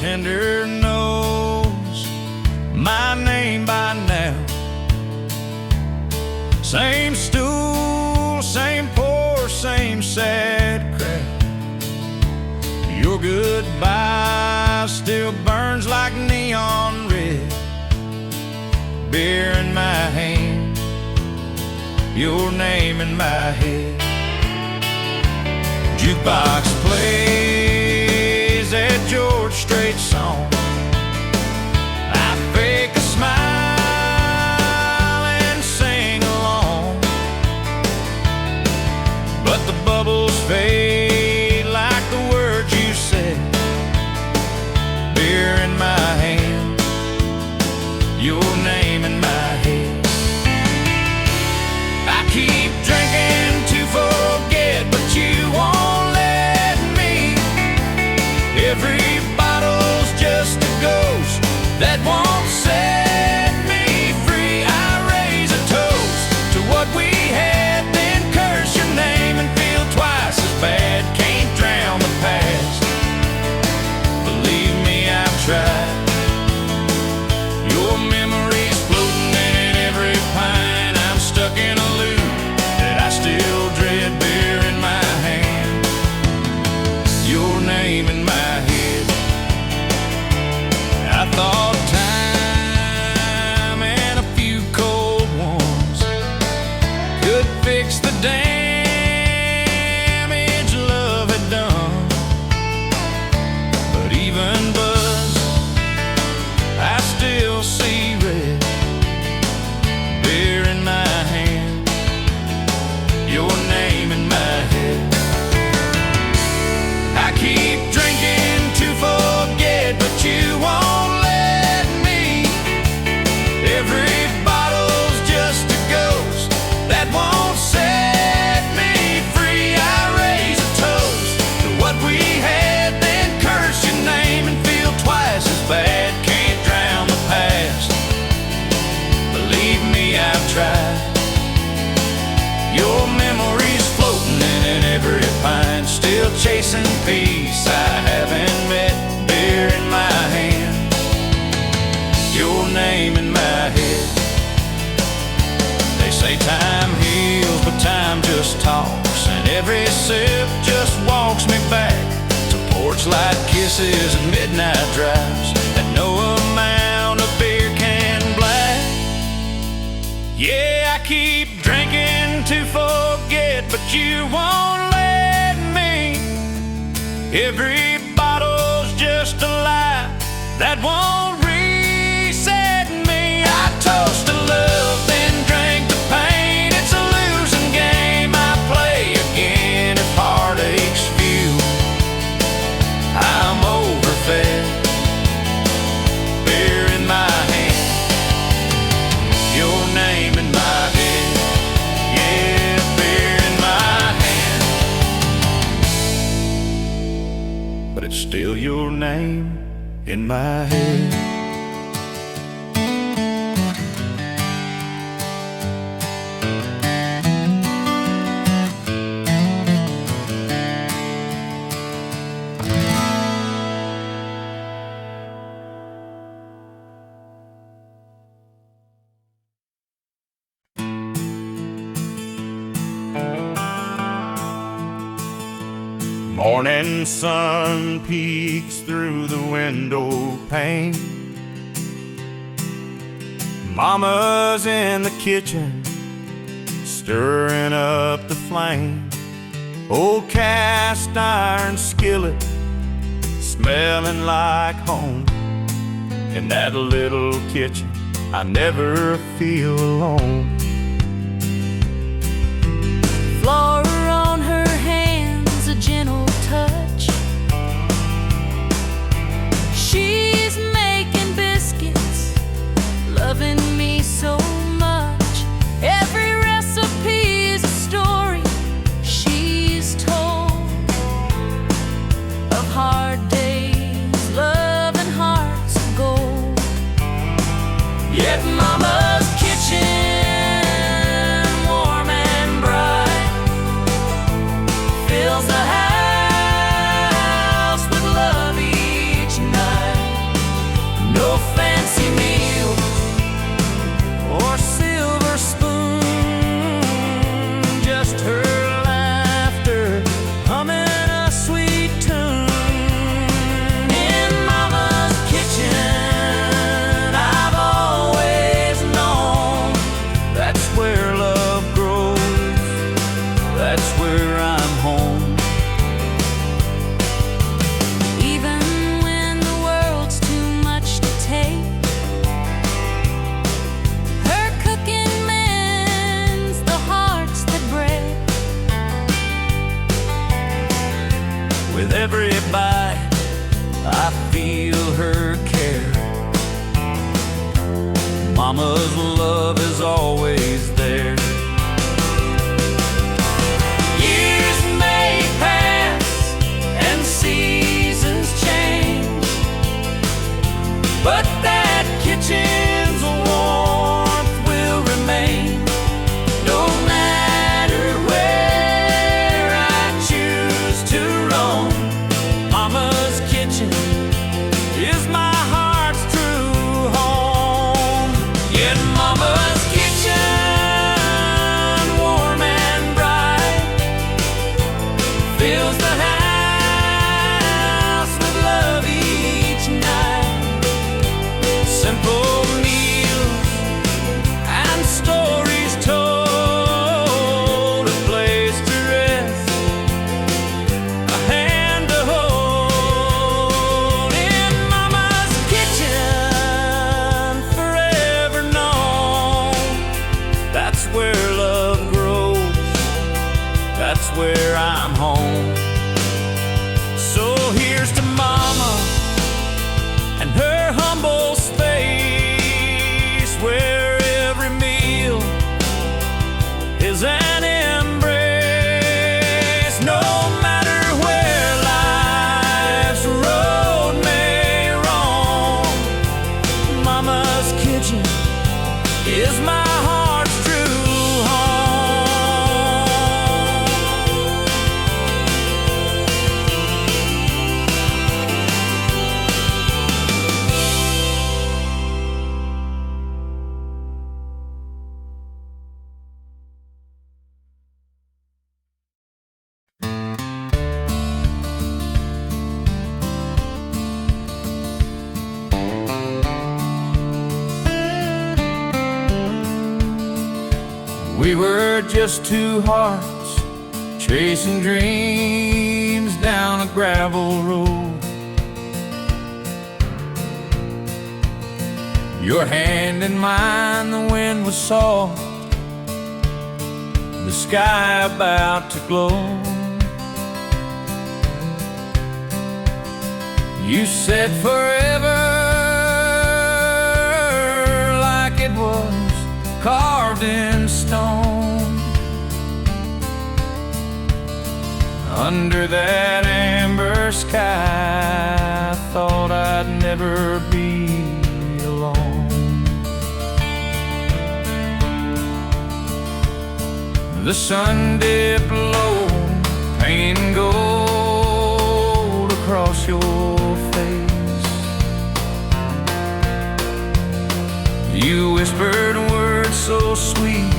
bartender knows my name by now. Same stool, same pour, same sad crowd. Your goodbye still burns like neon red. Beer in my hand, your name in my head. Jukebox plays that George Strait song. I fake a smile and sing along, but the bubbles fade like the words you said. Beer in my hand, your name in my head. I keep drinking to forget, but you won't let me. Every bottle's just a ghost that won't set me free. I raise a toast to what we had, then curse your name and feel twice as bad. Can't drown the past, believe me, I've tried. Your memory's floating in every pine. I'm stuck in a loop that I still dread. Beer in my hand, your name in my head. I thought time and a few cold ones could fix the damage love had done, but even buzz, I still see red. Beer in my hand, your name in my head. I keep drinking to forget, but you won't let me. Every bottle's just a ghost that won't set me free. I raise a toast to what we had, then curse your name and feel twice as bad. Can't drown the past, believe me, I've tried. Your memory's floating in every pine, still chasing peace I haven't met. Beer in my hand, your name in my head. They say time heals, but time just talks, and every sip just walks me back to porch light kisses and midnight drives that no amount of beer can black. Yeah, I keep drinking to forget, but you won't let me. Every bottle's just a lie that won't reset me. I toast to love, then drink the pain. It's a losing game I play again. If heartache's few, I'm overfed. Beer in my hand, your name in my head. Yeah, beer in my hand, but it's still your name in my head. Morning sun peeks through the window pane. Mama's in the kitchen, stirring up the flame. Old cast iron skillet, smelling like home. In that little kitchen, I never feel alone. Flora on her hands, a gentle touch. She's making biscuits, loving me so much. Every recipe is a story she's told of hard days, love and hearts of gold. Yet Mama's kitchen Mama's love is always there. Years may pass and seasons change, but that kitchen's warmth will remain. No matter where I choose to roam, Mama's kitchen is my heart's true home. Yet Mama's kitchen, warm and bright, fills the house with love each night. Simple meals and stories told, a place to rest, a hand to hold. In Mama's kitchen, forever known. That's where love grows, that's where I'm home. So here's to Mama and her humble space, where every meal is an embrace. No matter where life's road may roam, Mama's kitchen is my heart's true home. We were just two hearts chasing dreams down a gravel road. Your hand in mine, the wind was soft, the sky about to glow. You said forever, like it was carved in stone. Under that amber sky, I thought I'd never be alone. The sun dipped low, painting gold across your face. You whispered words so sweet,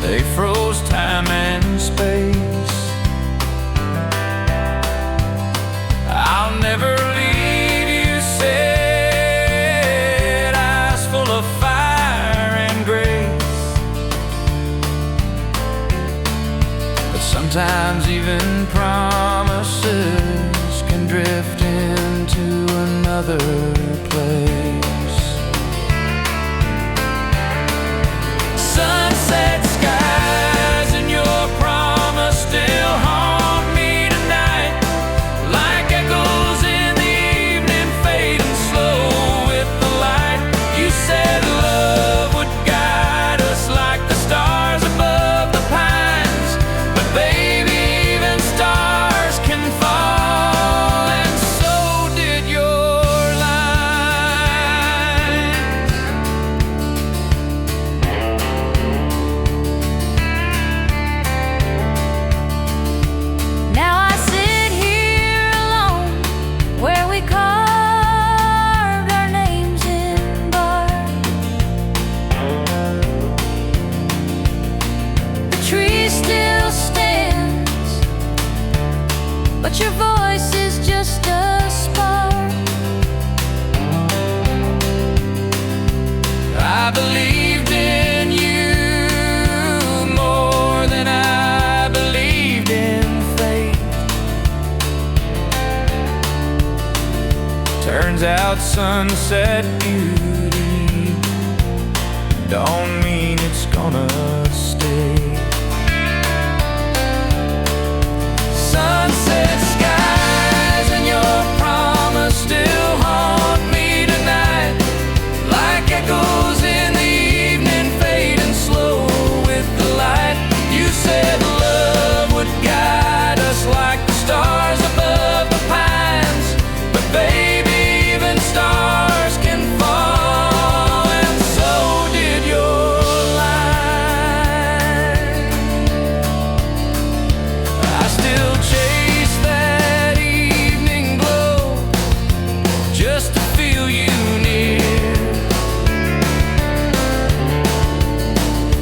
they froze time and space. I'll never leave, you said, eyes full of fire and grace. But sometimes even promises can drift into another place. Sunset skies and your promise still haunt me tonight, like echoes in the evening fading slow with the light. You said love would guide us like the stars above the pines, but baby, even stars can fall, and so did your line. Now I sit here alone where we carved our names in bark. The tree still stands, but your voice is just a spark. I believed in you more than I believed in fate. Turns out sunset beauty don't mean it's gonna stay. Sunset skies and your promise still haunt me tonight, just to feel you near.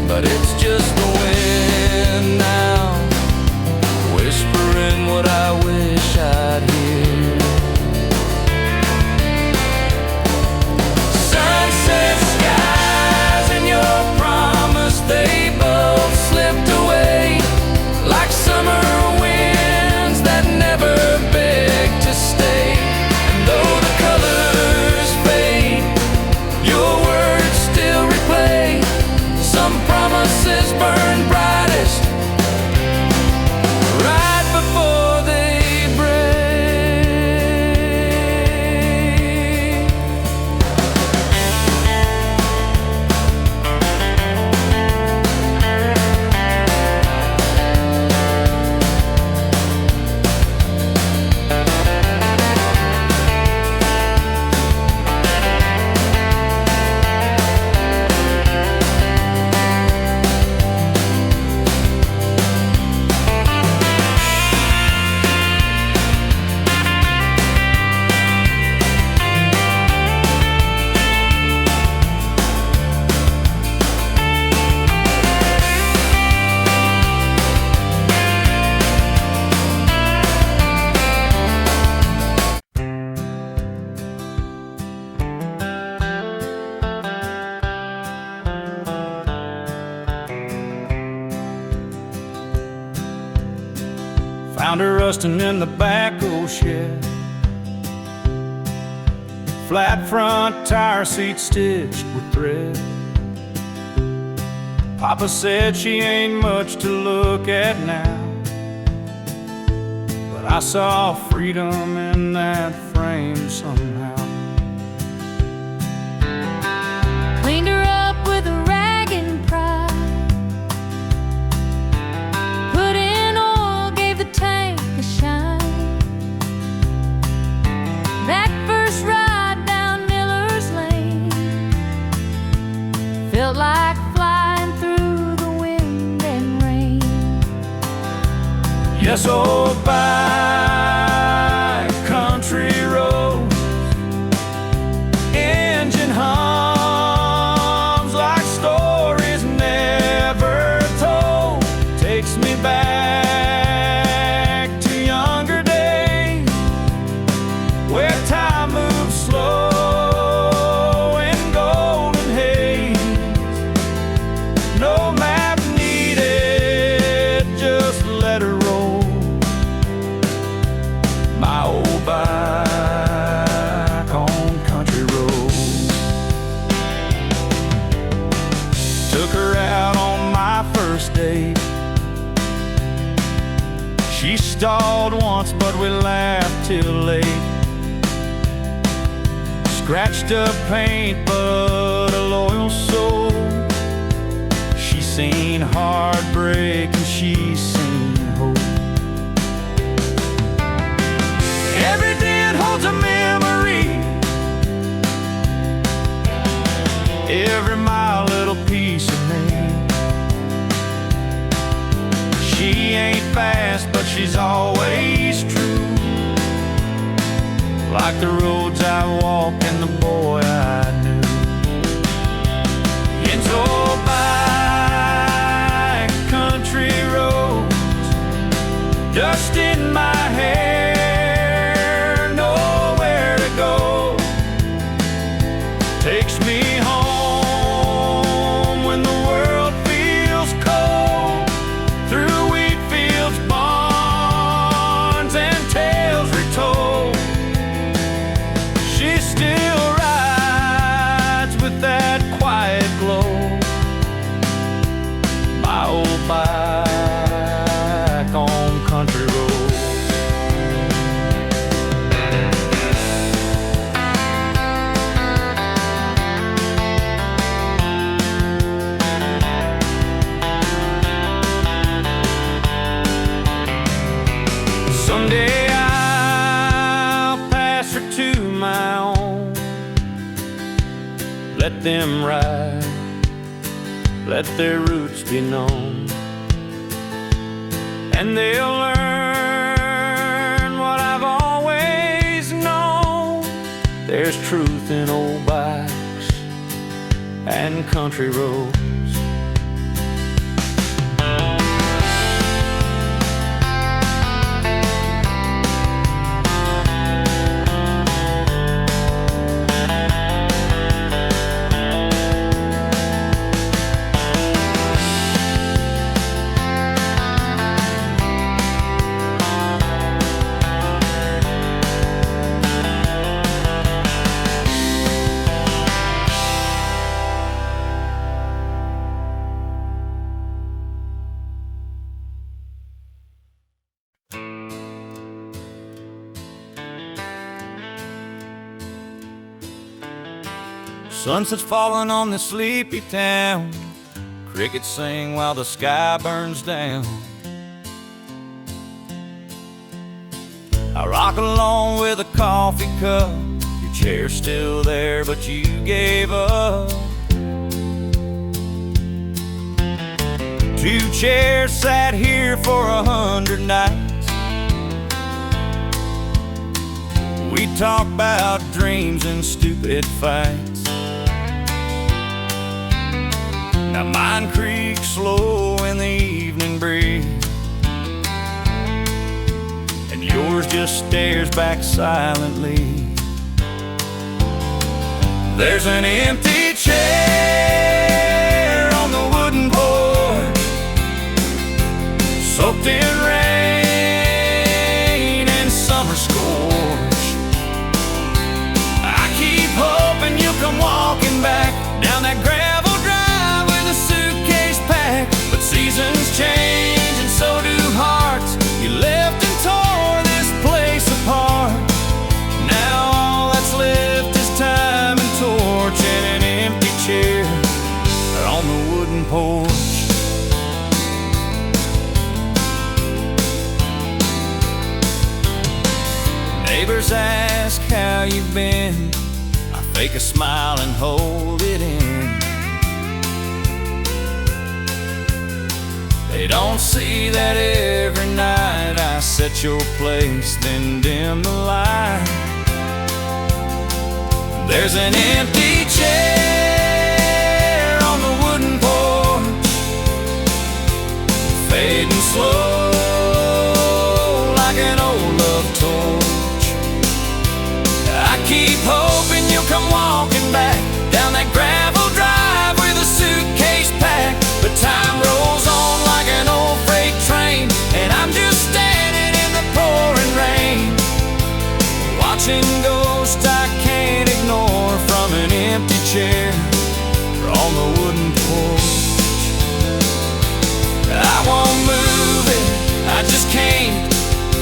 But it's just the wind now, whispering what I wish I'd hear. Sunset skies and your promise, they both slipped away like summer winds that never beg to stay. And though the colors fade, your words still replay. Some promises burn brightest right before they break. Found her rusting in the back-o shed, flat front tire seat stitched with thread. Papa said she ain't much to look at now, but I saw freedom in that frame somehow. Cleaned her up with a rag and pride, put in oil, gave the tank a shine. That first ride down Miller's Lane felt like flying through the wind and rain. Yes, old back country road, engine hums like stories never told. Takes me back to younger days where time moves slow in golden haze. No map needed, just let her roll. My old back on country road. Took her out on my first date. She stalled once, but we laughed till late. Scratched up paint, but a loyal soul. She seen heartbreak and she seen hope. Every day it holds a memory, every mile a little piece of me. She ain't fast, but she's always true, like the roads I walk and the boy I knew. It's old back country roads, dust in my hair, nowhere to go. Takes me home when the world feels cold, through wheat fields, barns, and tales retold. She still rides with that quiet glow. My old back on country road. Someday I'll pass her to my own. Let them ride, let their roots be known, and they'll learn what I've always known. There's There's truth in old bikes and country roads. Sunset's falling on this sleepy town. Crickets sing while the sky burns down. I rock along with a coffee cup. Your chair's still there, but you gave up. 2 chairs sat here for 100 nights. We talk about dreams and stupid fights. Now mine creaks slow in the evening breeze, and yours just stares back silently. There's an empty chair on the wooden porch, soaked in rain and summer scorch. I keep hoping you'll come walking back down that gravel drive with a suitcase packed. But seasons change and so do hearts. You left and tore this place apart. Now all that's left is time and torch and an empty chair on the wooden porch. Neighbors ask how you've been. I fake a smile and hold it in. They don't see that every night I set your place, then dim the light. There's an empty chair on the wooden porch, fading slow like an old love torch. I keep hoping you'll come walking back down that gravel drive with a suitcase packed. But time rolls on like an old freight train, and I'm just standing in the pouring rain, watching ghosts I can't ignore from an empty chair on the wooden porch. I won't move it, I just can't.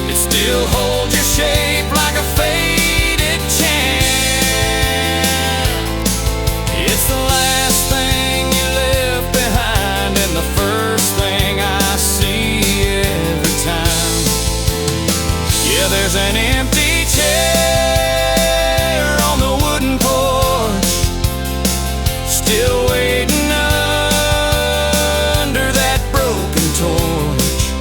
It still holds your shape like a faded chant. It's the last thing you left behind and the first thing I see every time. Yeah, there's an empty chair on the wooden porch, still waiting under that broken torch.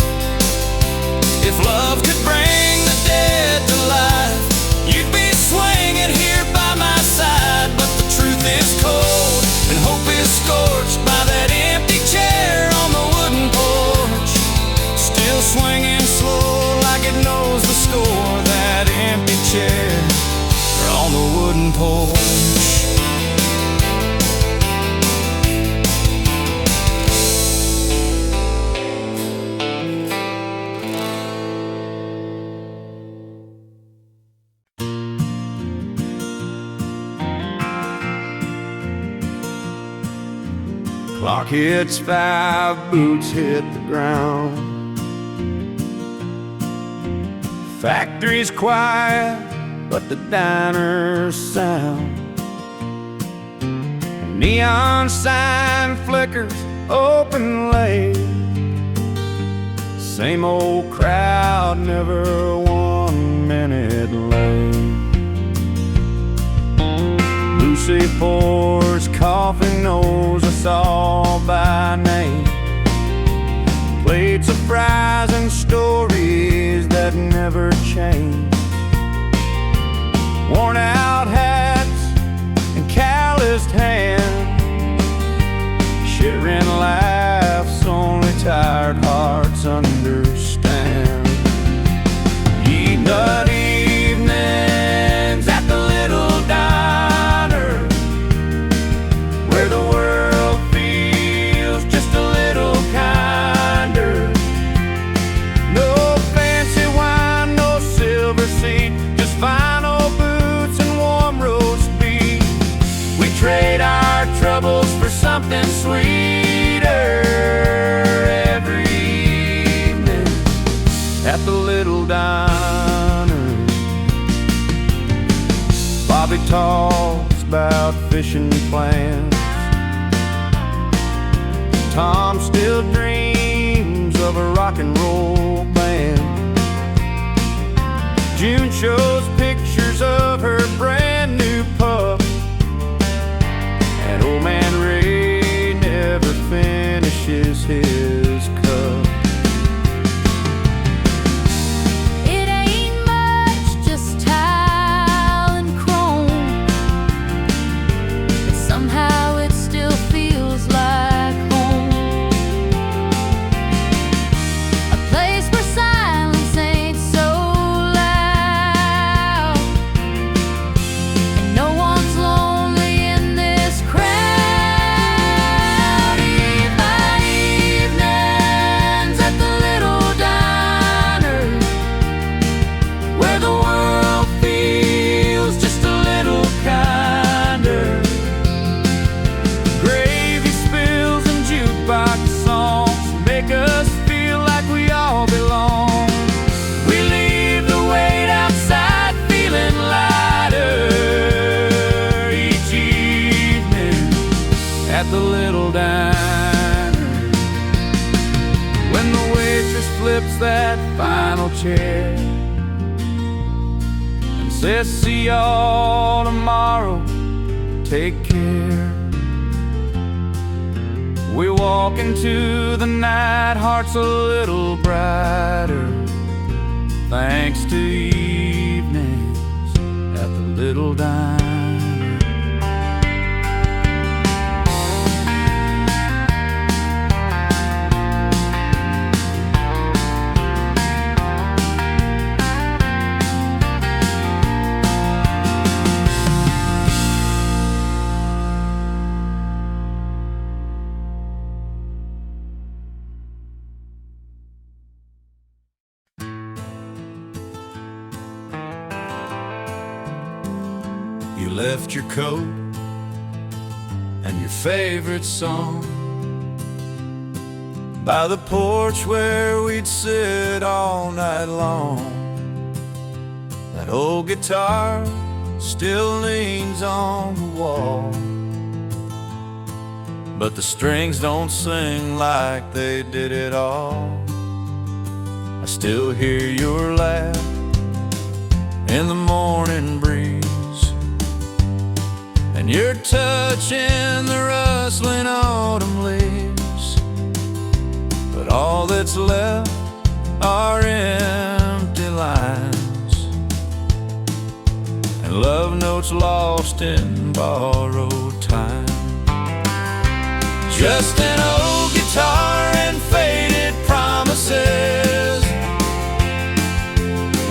If love could bring the dead to life, you'd be swinging here by my side. But the truth is cold and hope is scorched by that empty chair on the wooden porch, still swinging slow like it knows the score. That empty chair on the wooden porch. Clock hits 5, boots hit the ground. Factory's quiet, but the diner's sound. Neon sign flickers open late. Same old crowd, never 1 minute late. Lucy pours coffee, knows us all by name. Plates of fries and stories that never change. Worn out hat and sweeter every evening at the little diner. Bobby talks about fishing plans. Tom still dreams of a rock and roll band. June shows pictures of her brand new pup, and old man Ray never finishes his cup. It ain't much, just tile and chrome, but somehow it still feels like home. A place where silence ain't so loud, and no one's lonely in this crowd. Eve by evenings at the little diner, where the world feels just a little kinder. Gravy spills and jukebox songs make us feel like we all belong. We leave the weight outside feeling lighter each evening at the little diner. When the waitress flips that final chair and says, "See y'all tomorrow, take care," we walk into the night, hearts a little brighter, thanks to evenings at the little diner. You left your coat and your favorite song by the porch where we'd sit all night long. That old guitar still leans on the wall, but the strings don't sing like they did at all. I still hear your laugh in the morning breeze, and your touch in the rustling autumn leaves. But all that's left are empty lines and love notes lost in borrowed time. Just an old guitar and faded promises,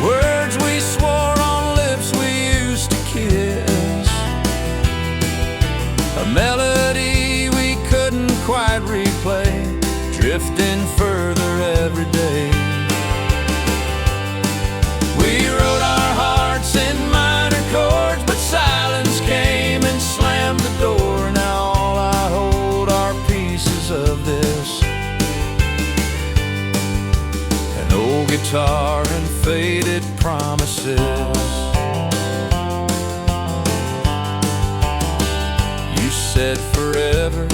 words we swore on lips we used to kiss, a melody we couldn't quite replay, drifting further every day. We wrote our hearts in minor chords, but silence came and slammed the door. Now all I hold are pieces of this, an old guitar and faded promises. You said forever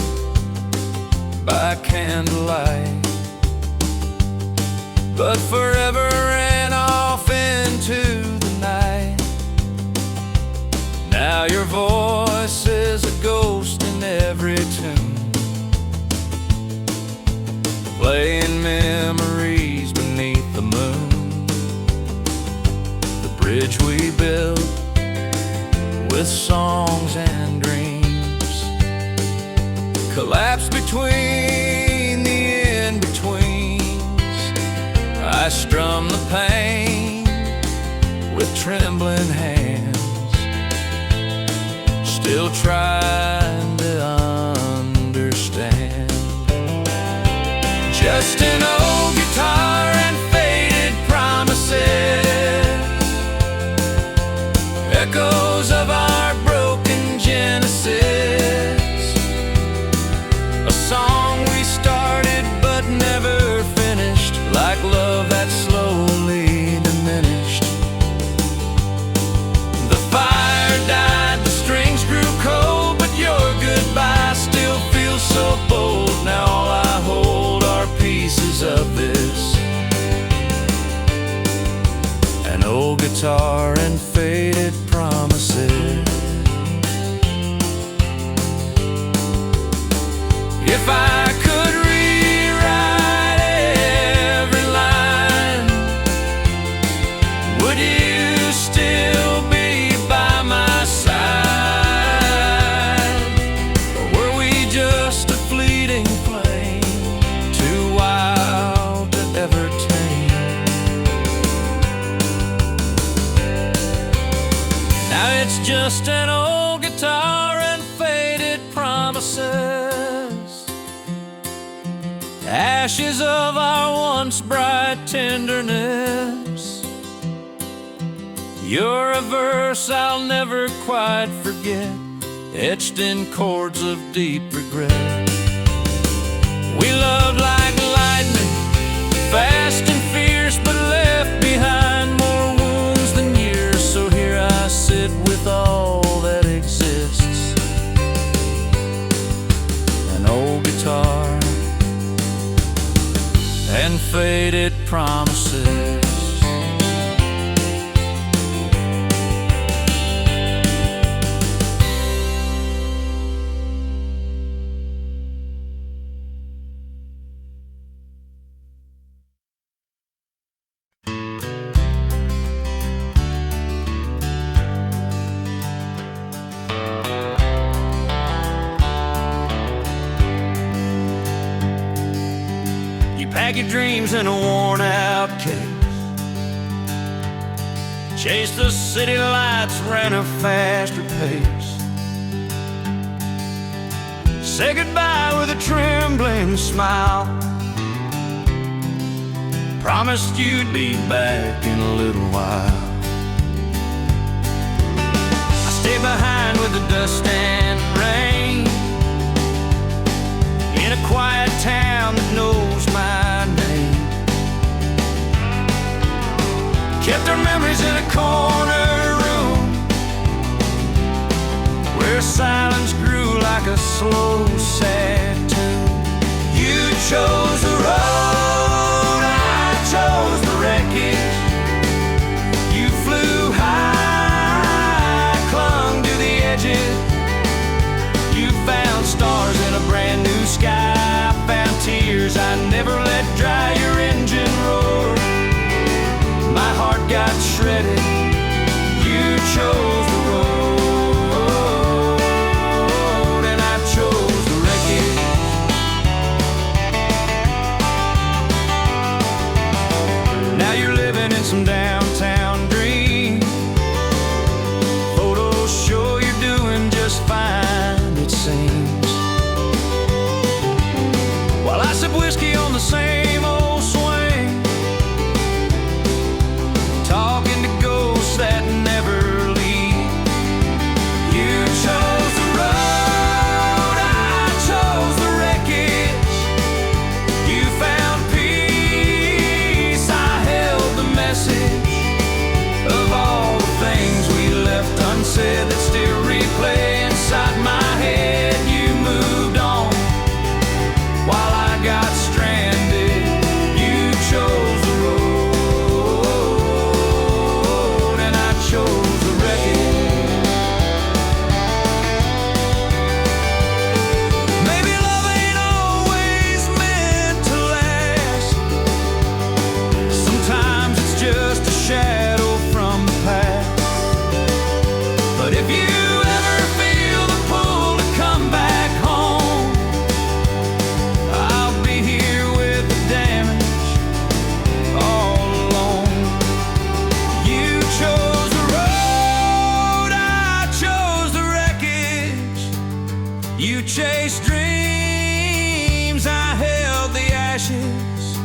by candlelight, but forever ran off into the night. Now your voice is a ghost in every tune, playing memories beneath the moon. The bridge we built with songs and dreams collapsed between the in-betweens. I strum the pain with trembling hands, still trying to understand. Just an old guitar and faded promises, echoes of our broken genesis. guitar and faded promises. If I could rewrite every line, would you still be by my side? Or were we just a fleeting flame, too wild to ever tame? Now it's just an old guitar and faded promises, ashes of our once bright tenderness. You're a verse I'll never quite forget, etched in chords of deep regret. We loved like lightning, fast and fierce, but left behind more wounds than years. So here I sit with all that exists, an old guitar and faded promises. Pack your dreams in a worn-out case, chase the city lights, ran a faster pace, say goodbye with a trembling smile, promised you'd be back in a little while. I stay behind with the dust and rain, in a quiet town that knows my name. Kept our memories in a corner room, where silence grew like a slow, sad tune. You chose the road, I chose the wreckage. You flew high, clung to the edges. You found stars in a brand new sky, found tears I never let dry your engine roar. My heart got shredded, you chose the road, and I chose the wreckage. Now you're living in some downtown dream, photos show you're doing just fine, it seems. While I sip whiskey on the same old swing, talking to ghosts that never leave. You chose the road, I chose the wreckage. You found peace, I held the message of all the things we left unsaid that still replay inside my head. You moved on while I got stranded. You chose the road, and I chose the wreckage. Maybe love ain't always meant to last. Sometimes it's just a shadow from the past. But if you ever feel the pull to come back home, I'll be here with the damage all alone. You chose the road, I chose the wreckage. You chased dreams, I held the ashes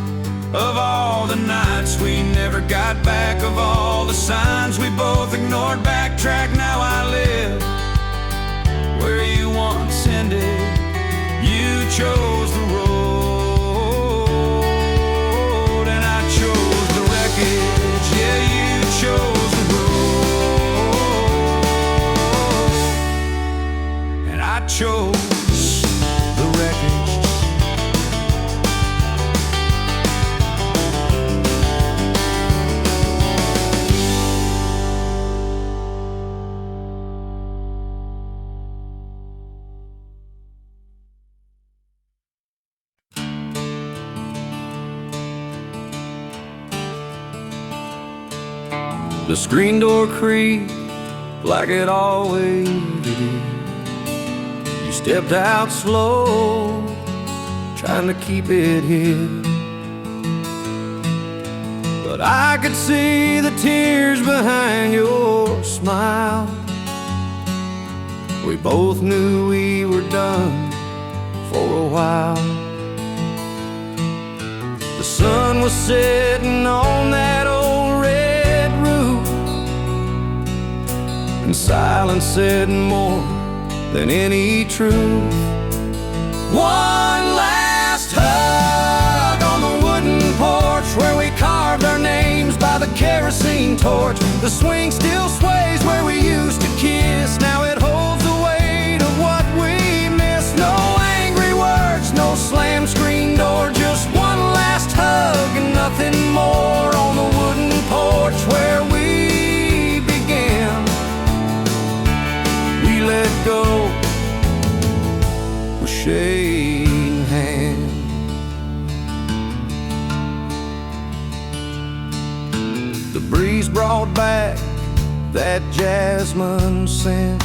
of all the nights we never got back, of all the signs we both ignored. Backtrack, now I live where you once ended. You chose the road, and I chose the wreckage. Yeah, you chose the road, and I chose the wreckage. The screen door creaked like it always did. You stepped out slow, trying to keep it hid. But I could see the tears behind your smile. We both knew we were done for a while. The sun was setting on that old red roof, and silence said more than any truth. One last hug on the wooden porch where we carved our names by the kerosene torch. The swing still sways where we used to kiss. Now it holds the weight of what we missed. No angry words, no slam screen door, just one last hug and nothing more on the wooden porch where we began. We let go, we're shaking hands. The breeze brought back that jasmine scent,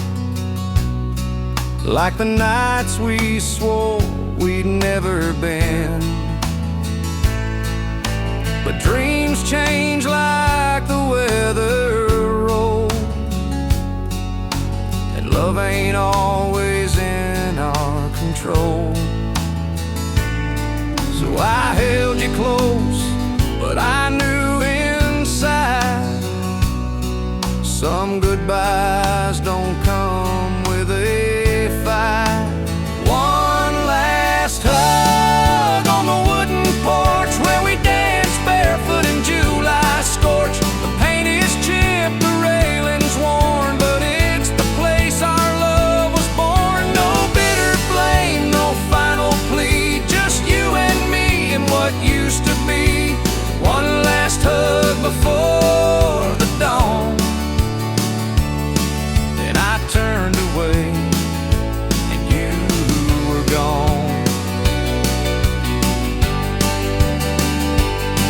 like the nights we swore we'd never been. But dreams change like the weather rolls, and love ain't always in our control. So I held you close, but I knew inside some goodbyes don't come with a fight. One last hug on the wooden porch where we danced barefoot in July scorch. The paint is chipped, the railing's worn, but it's the place our love was born. No bitter blame, no final plea, just you and me and what used to be. One last hug before the dawn. Then I turned away and you were gone.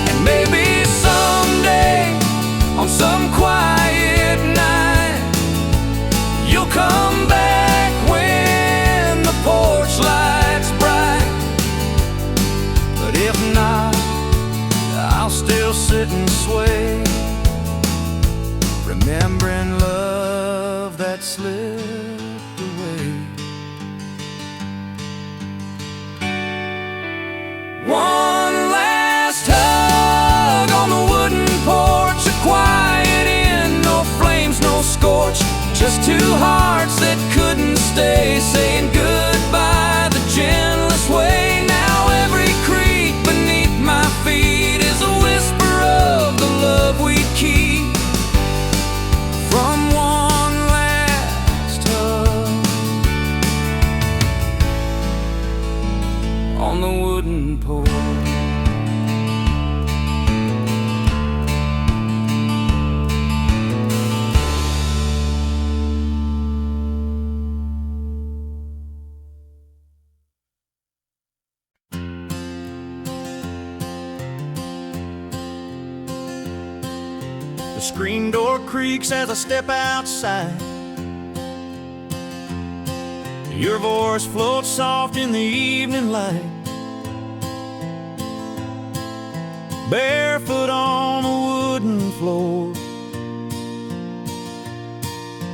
And maybe someday on some quiet night you'll come back when the porch light's bright. But if not, I'll still sit and sway, remembering love that slipped away. One last hug on the wooden porch, a quiet inn, no flames, no scorch, just two hearts that couldn't stay, saying goodbye the gentlest way. Now every creak beneath my feet is a whisper of the love we keep from one last hug on the wooden porch. The screen door creaks as I step outside. Your voice floats soft in the evening light. Barefoot on the wooden floor,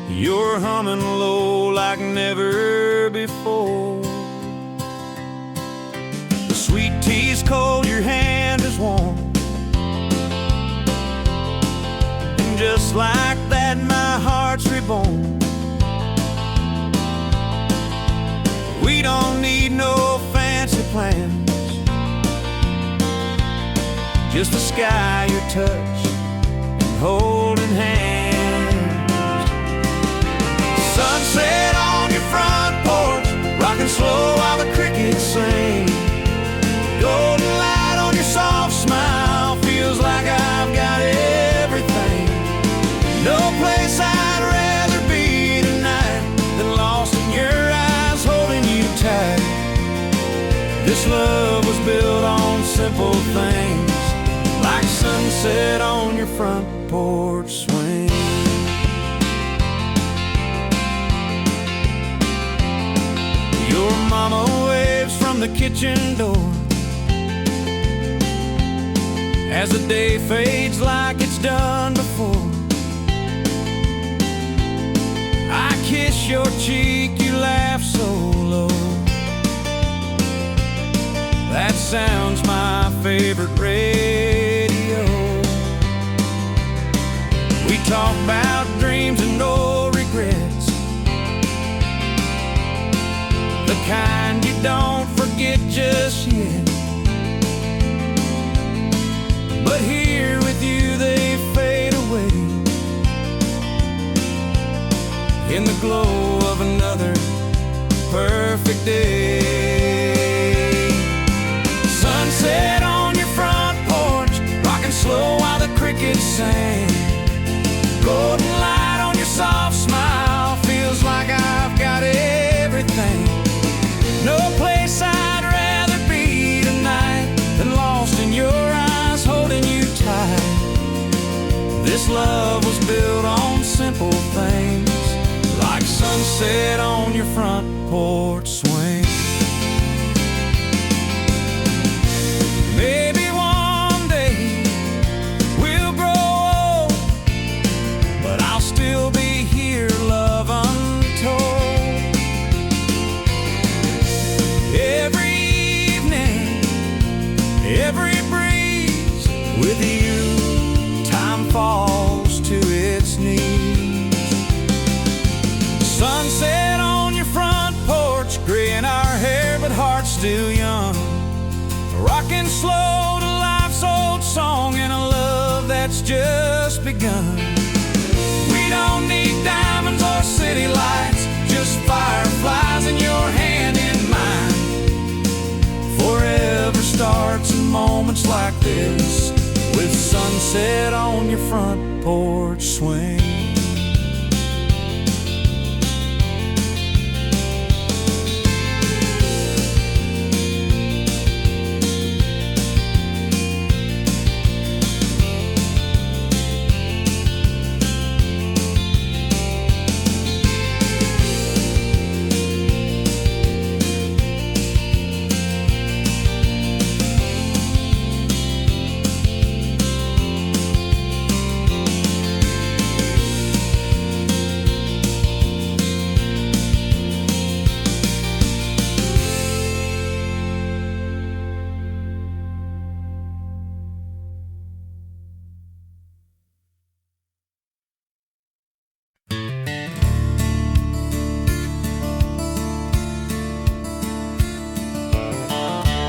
you're humming low like never before. The sweet tea's cold, your hand is warm, and just like that my heart's reborn. We don't need no fancy plans, just the sky, your touch, and holding hands. Sunset on your front porch, rocking slow while the crickets sing. Golden light on your soft smile, feels like I've got everything. No place I'd rather be tonight than lost in your eyes, holding you tight. This love was built on simple things, like sunset on your front porch swing. Your mama waves from the kitchen door as the day fades like it's done before. I kiss your cheek, you laugh so low. That sounds my favorite radio. We talk about dreams and no regrets, the kind you don't forget just yet. But here with you they fade away in the glow of another perfect day. Sunset on your front porch, rocking slow while the crickets sing. Golden light on your soft smile, feels like I've got everything. No place I'd rather be tonight than lost in your eyes, holding you tight. This love was built on simple things, like sunset on your front porch swing. Maybe one day we'll grow old, but I'll still be here, love untold. Every evening, every breeze, with you, time falls to its knees. Sunset on your front porch, gray in our hair but hearts still young, rocking slow to life's old song and a love that's just begun. We don't need diamonds or city lights, just fireflies in your hand in mine. Forever starts in moments like this, with sunset on your front porch swing.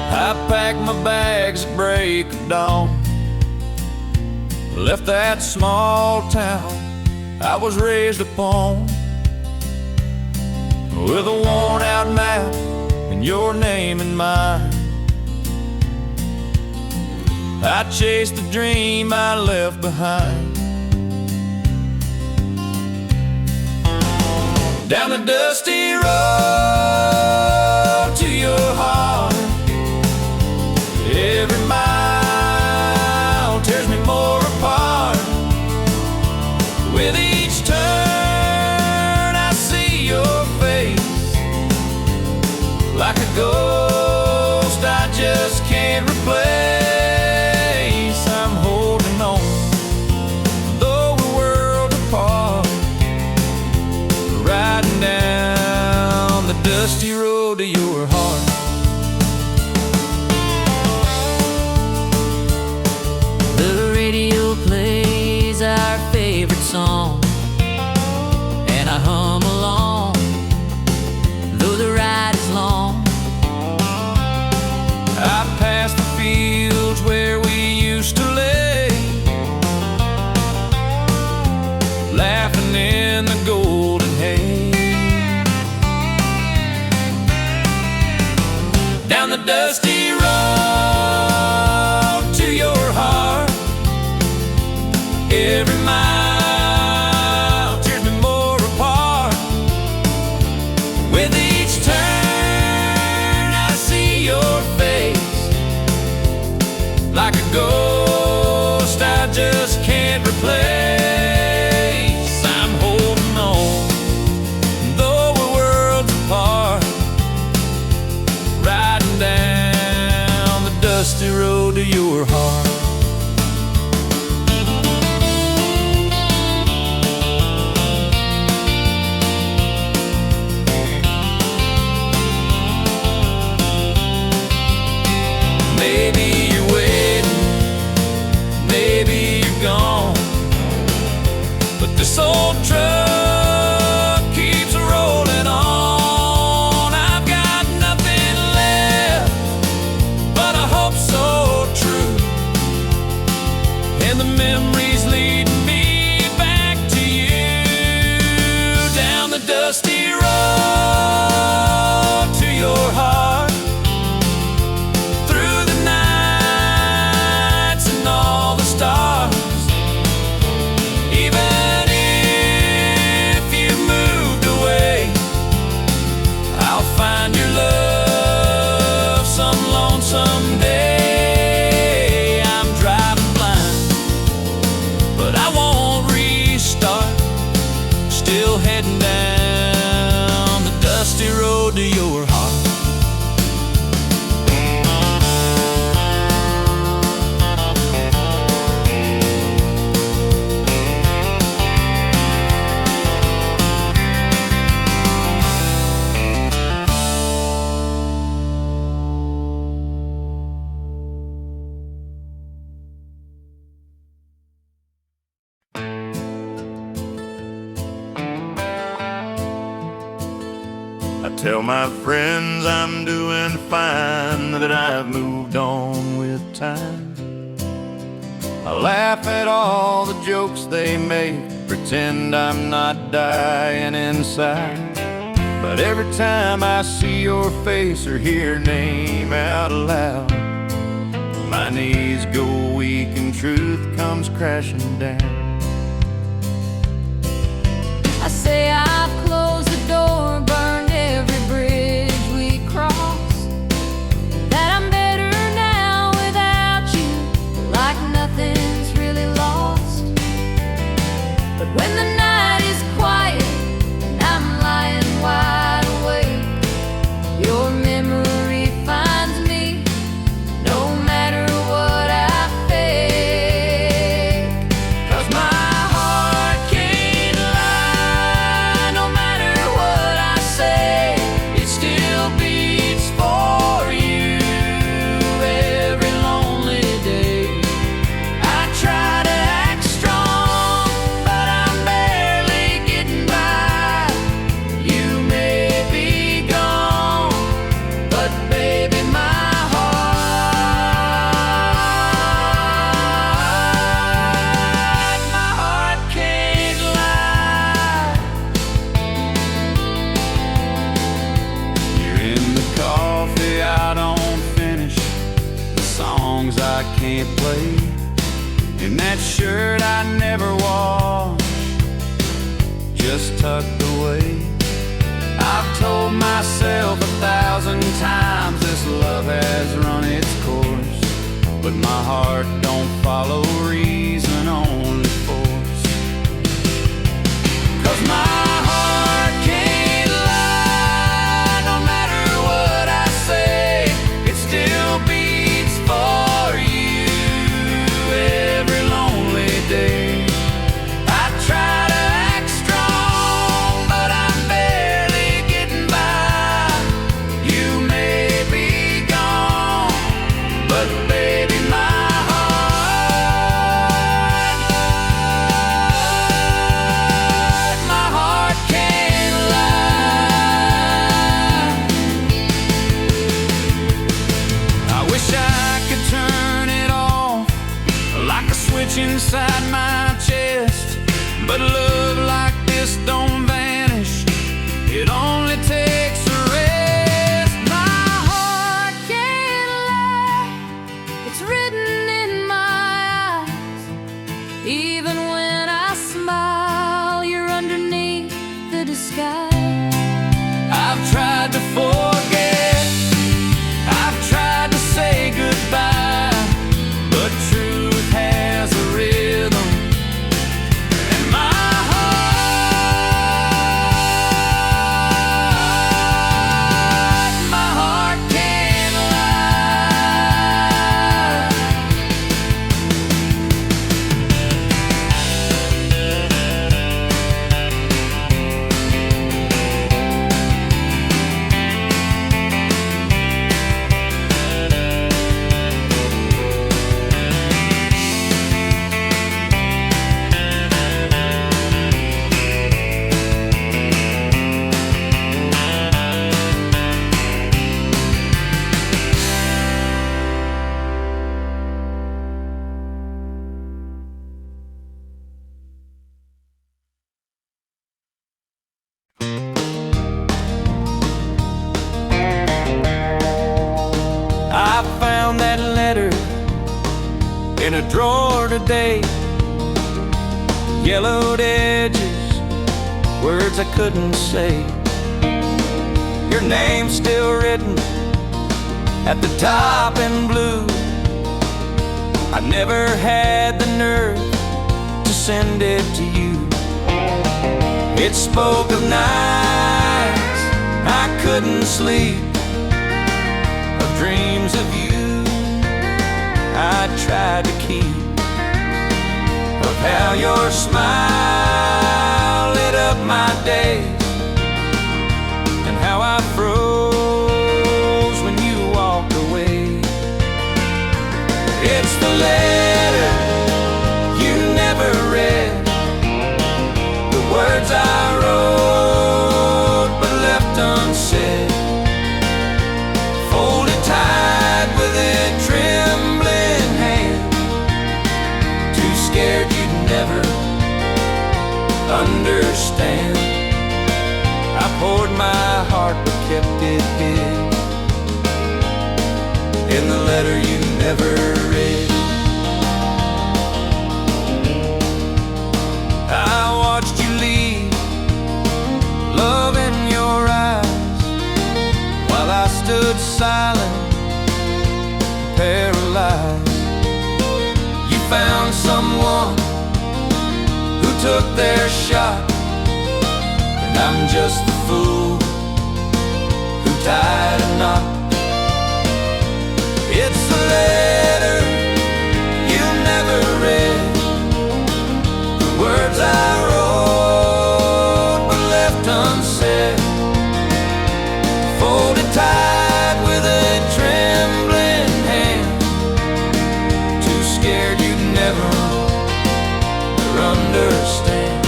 I packed my bags at break of dawn, left that small town I was raised upon, with a worn out map and your name in mine. I chased the dream I left behind, down the dusty road to your heart. Every mile tears me more apart. With each turn I see your face, like a ghost I just can't replace. I'm holding on, though we're worlds apart, riding down the dusty road to your heart. Our favorite song, and I hum along, though the ride is long. I pass the fields where we used to lay, laughing in the golden hay, down the dusty road to your heart. Every mile tears me more apart. With each turn I see your face, like a ghost I just can't replace. I'm holding on, though we're worlds apart, to your heart. Maybe you're waiting, maybe you're gone, but this old truck keeps rolling on. I've got nothing left but a hope so true, and the memories lead me back to you, down the dusty road to your heart, through the nights and all the stars. Even if you moved away, I'll find your love some lonesome day. I'm driving blind, but I won't restart. Still heading down the dusty road to your heart. I tell my friends I'm doing fine, that I've moved on with time. I laugh at all the jokes they make, pretend I'm not dying inside. But every time I see your face or hear your name out loud, my knees go weak and truth comes crashing down. I say I've closed the door, burned every bridge we crossed, that I'm better now without you, like nothing's really lost. But when the night is quiet and I'm lying wide awake, your memory finds me no matter what I fake. 'Cause my heart can't lie, no matter what I say, it still beats for you every lonely day. I try to act strong, but I'm barely getting by. You may be gone, but baby, my heart can't lie. You're in the coffee I don't finish, the songs I can't play, in that shirt I never wash, just tucked away. I've told myself 1,000 times this love has run its course, but my heart don't follow reason, only force. 'Cause my heart can't lie, no matter what I say, it still beats for you every lonely day. I try to act strong, but I'm barely getting by. You may be gone, but baby, my heart in a drawer today. Yellowed edges, words I couldn't say. Your name's still written at the top in blue. I never had the nerve to send it to you. It spoke of nights I couldn't sleep, of dreams of you I tried to keep, of how your smile lit up my days, and how I froze when you walked away. It's the letter you never read, the words I wrote but left unsaid, folded tight with a trembling hand, too scared you'd never understand. I poured my heart but kept it hid in the letter you never read. I watched you leave, love in your eyes, while I stood silent, paralyzed. You found someone who took their shot, and I'm just the fool who tied a knot. It's the letter you never read, the words I wrote but left unsaid, folded tight with a trembling hand, too scared you'd never understand.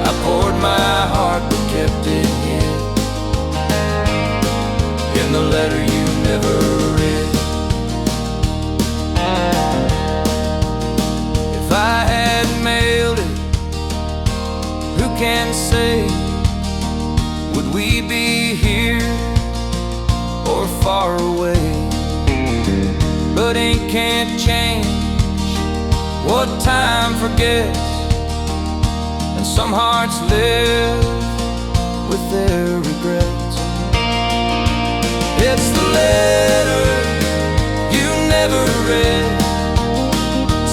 I poured my heart but kept it hid in the letter you never read. If I had mailed it, who can say, would we be here or far away? But ink can't change what time forgets, and some hearts live with their regrets. It's the letter you never read,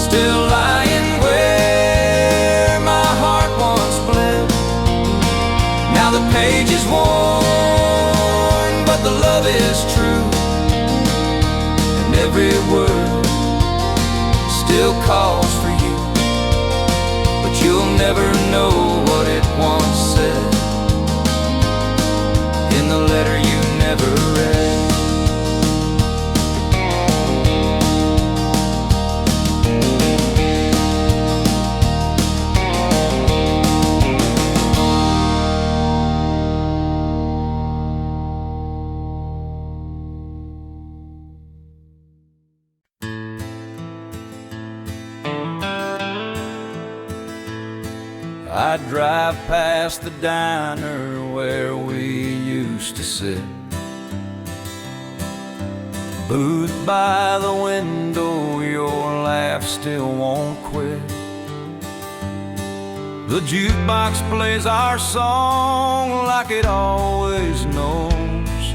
still lying where my heart once bled. Now the page is worn, but the love is true, and every word still calls for you, but you'll never know what it once said in the letter you never read. I'd drive past the diner where we used to sit, booth by the window, your laugh still won't quit. The jukebox plays our song like it always knows.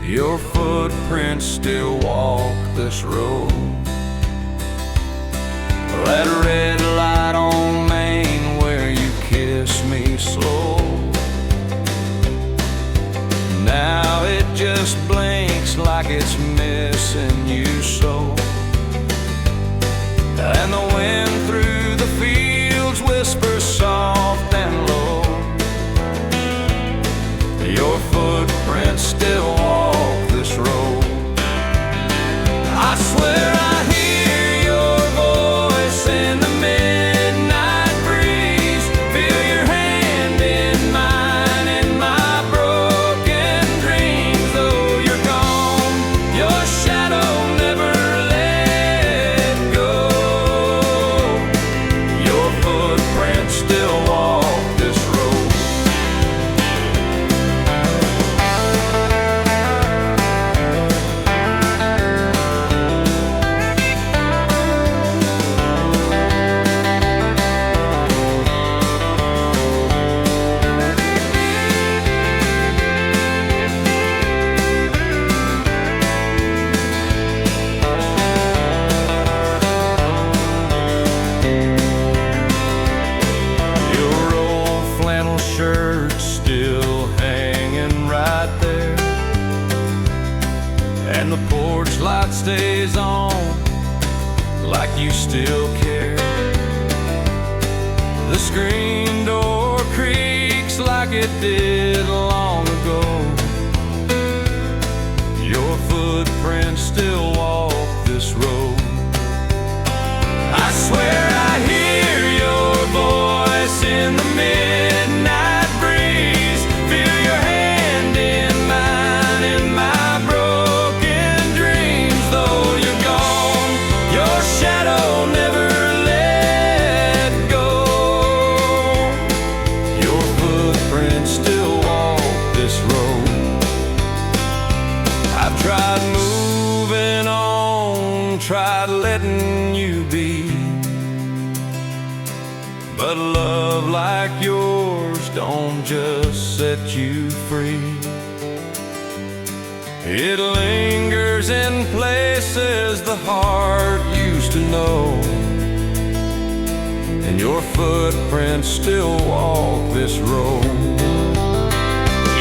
Your footprints still walk this road. That red light on Main where you kiss me slow, now it just blinks like it's missing you so. And the wind through the fields whispers soft and low. Your footprints still walk this road. I swear I hear your voice in the midnight breeze, feel your hand in mine in my broken dreams. Though you're gone, your shadow never let go. Your footprints still walk this road. shot stays on, like you still care. The screen door creaks like it did long ago. Your footprints still walk this road. I swear I hear your voice in the midnight breeze. Feel your hand in mine in my broken dreams. Though you're gone, your shadow never let go. Your footprints still walk this road. I've tried moving on, tried letting you be, but love like yours don't just set you free. It lingers in places the heart used to know, and your footprints still walk this road.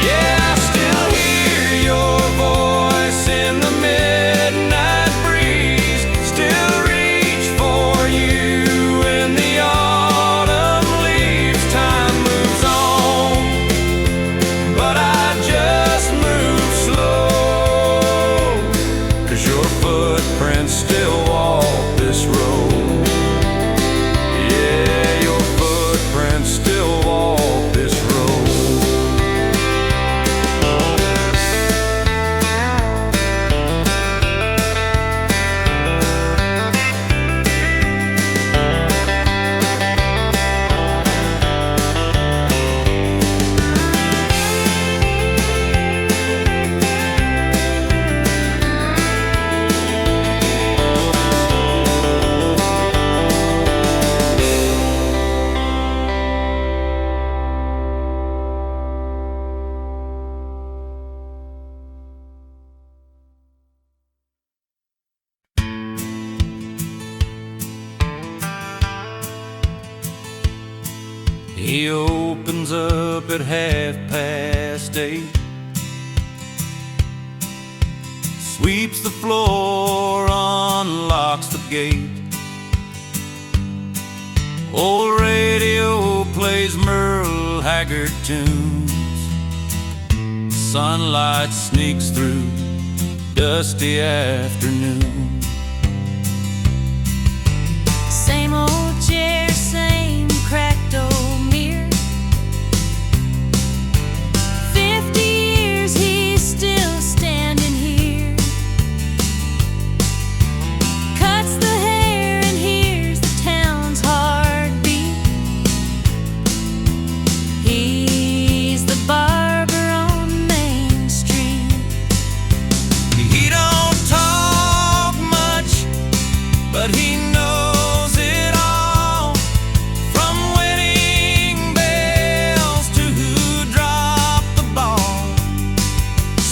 Yeah, I still hear your voice in the midnight breeze. Still reach for you in the autumn leaves. Time moves on, but I just move slow, 'cause your footprints still walk this road. Yeah, your footprints still walk this road. He opens up at 8:30, sweeps the floor, unlocks the gate. Old radio plays Merle Haggard tunes. Sunlight sneaks through dusty afternoon. Same old chair, same cracked old mirror. 50 years he's still standing here. Cuts the hair and hears the town's heartbeat. He's the barber on Main Street. He don't talk much, but he knows it all. From wedding bells to who dropped the ball.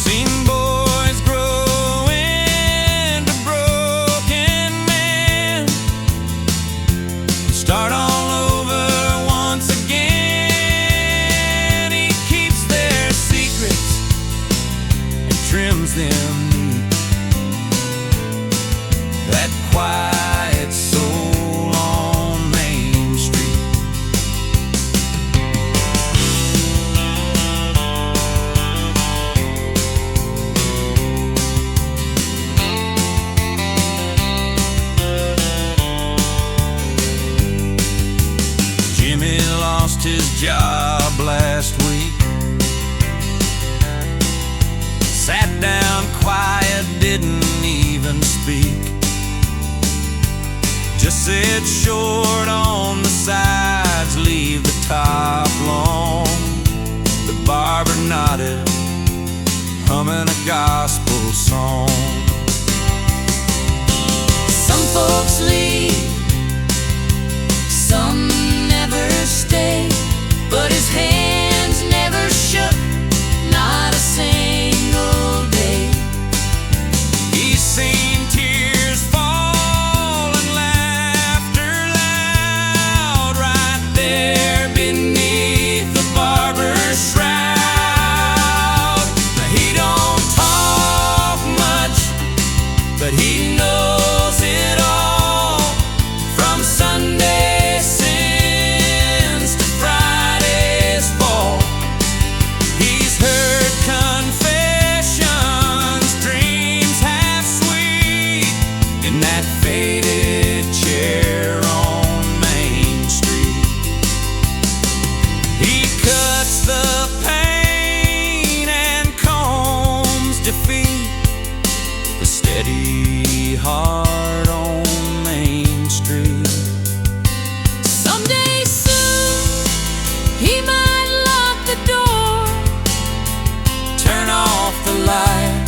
Seen boys grow into broken men, start all over once again. He keeps their secrets and trims them neat. That quiet soul on Main Street. Jimmy lost his job last week. Sat down quiet, didn't even speak. Just said short on the sides, leave the top long. The barber nodded, humming a gospel song. Some folks leave, some never stay, but his hands never shook, not a single day. He's seen tears fall and laughter loud right there beneath the barber's shroud. He don't talk much, but he steady heart on Main Street. Someday soon he might lock the door, Turn off the light,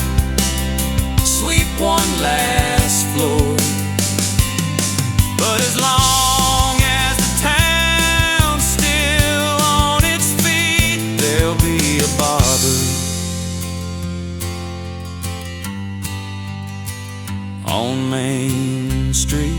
sweep one last floor. But as long as the town's still on its feet, there'll be a barber on Main Street.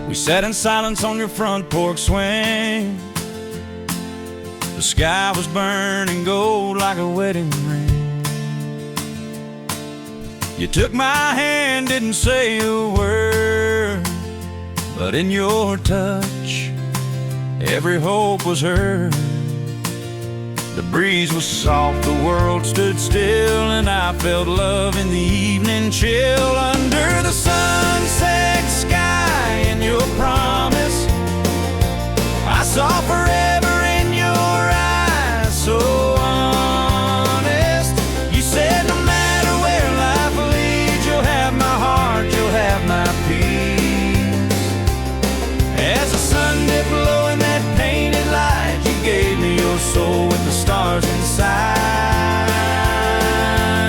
We sat in silence on your front porch swing. The sky was burning gold like a wedding ring. You took my hand, didn't say a word, but in your touch, every hope was heard. The breeze was soft, the world stood still, and I felt love in the evening chill. Under the sunset sky and your promise, I saw forever in your eyes, so honest. You said no matter where life leads, you'll have my heart, you'll have my peace. As the sun dipped low in that painted light, you gave me your soul with the stars inside.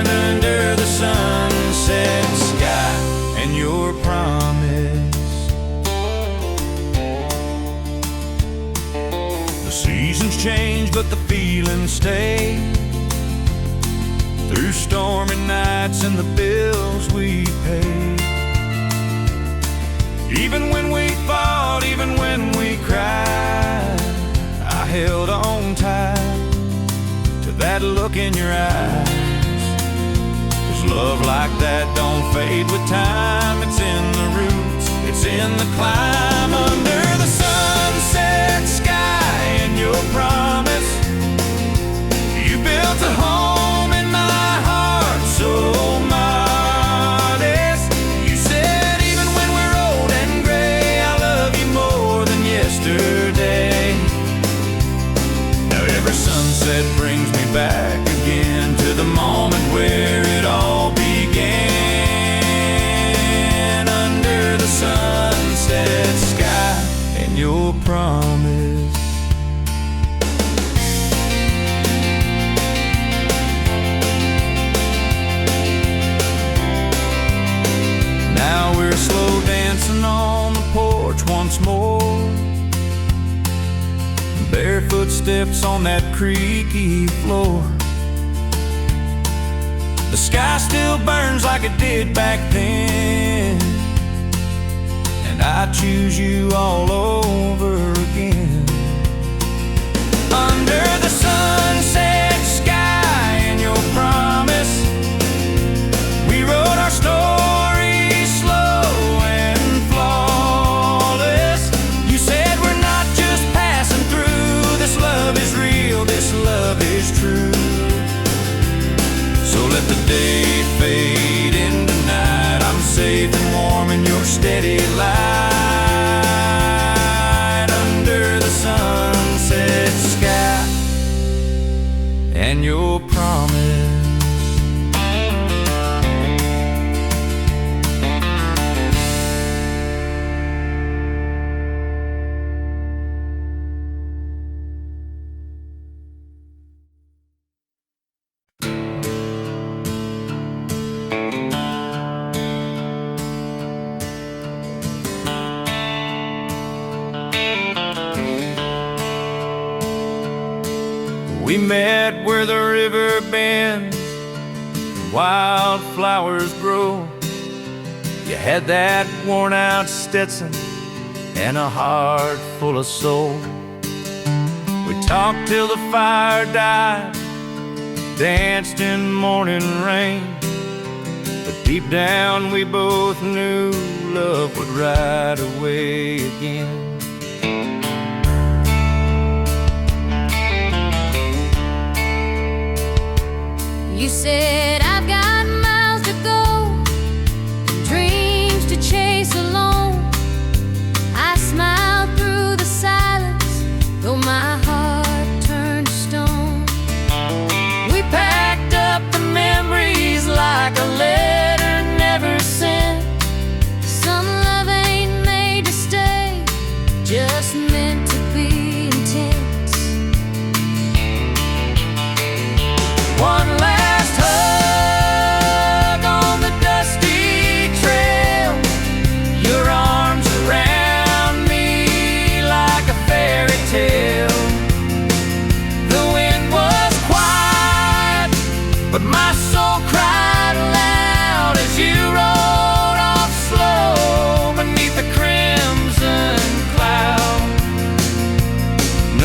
Under the sunset sky and your promise, the seasons change but the feelings stay. Through stormy nights and the bills we pay, even when we fought, even when we cried, I held on tight to that look in your eyes. 'Cause love like that don't fade with time. It's in the roots, it's in the climb. Under the sunset sky and your promise, you built a home in my heart so modest. You said even when we're old and gray, I love you more than yesterday. Now every sunset brings me back again to the moment where it all began. Under the sunset sky and your promise. Now we're slow dancing on the porch once more, bare footsteps on that creaky floor. The sky still burns like it did back then, and I choose you all over again. Under the sunset sky and your promise, we wrote our story slow and flawless. You said we're not just passing through, this love is real, this love is true. So let the day fade into night, I'm safe and warm in your steady light. Under the sunset sky and your promise. We met where the river bends, wildflowers grow. You had that worn out Stetson and a heart full of soul. We talked till the fire died, danced in morning rain, but deep down we both knew love would ride away again.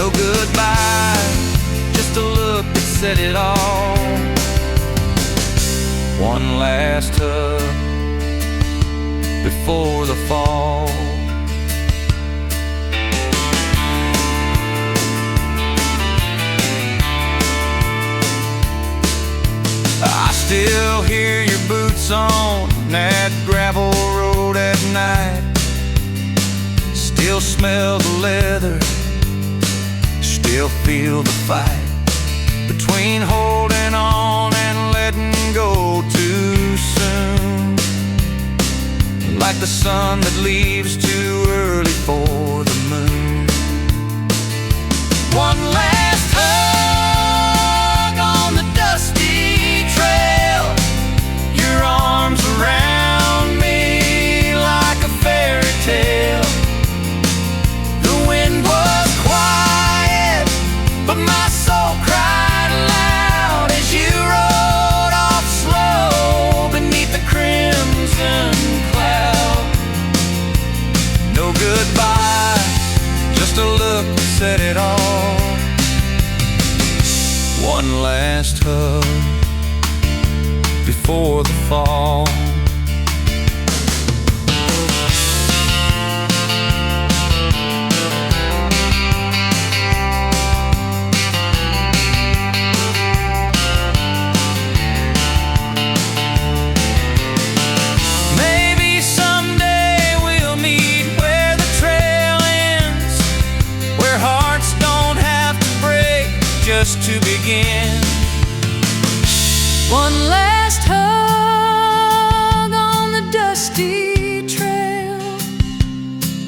No goodbye, just a look that said it all. One last hug before the fall. I still hear your boots on that gravel road at night. Still smell the leather, still feel the fight between holding on and letting go too soon. Like the sun that leaves too early for the moon. One last hug on the dusty trail, your arms around me like a fairy tale. The wind was quiet, but my soul cried loud as you rode off slow beneath the crimson cloud. No goodbye, just a look that said it all. One last hug before the fall. Maybe someday we'll meet where the trail ends, where hearts don't have to break just to begin. One last hug on the dusty trail.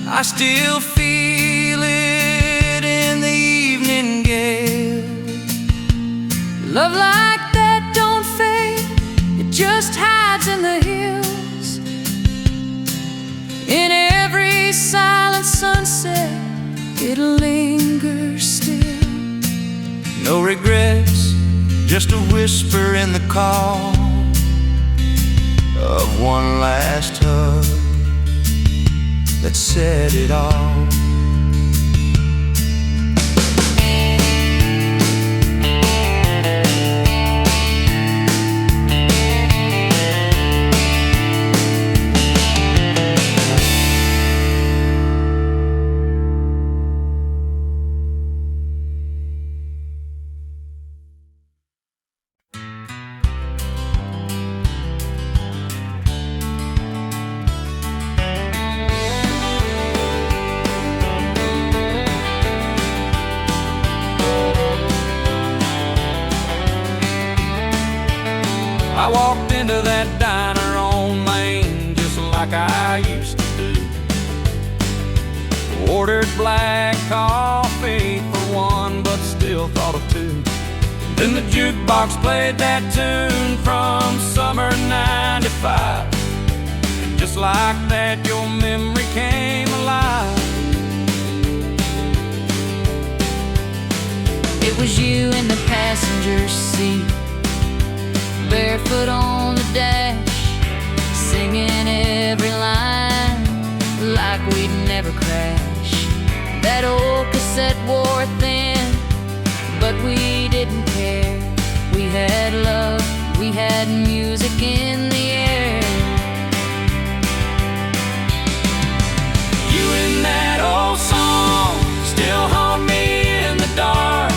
I still feel it in the evening gale. Love like that don't fade, it just hides in the hills. In every silent sunset, it lingers still. No regrets, just a whisper in the call of one last hug that said it all. I walked into that diner on Main just like I used to do. Ordered black coffee for one, but still thought of two. Then the jukebox played that tune from summer '95. And just like that, your memory came alive. It was you in the passenger seat, barefoot on the dash, singing every line like we'd never crash. That old cassette wore thin, but we didn't care. We had love, we had music in the air. You and that old song still haunt me in the dark,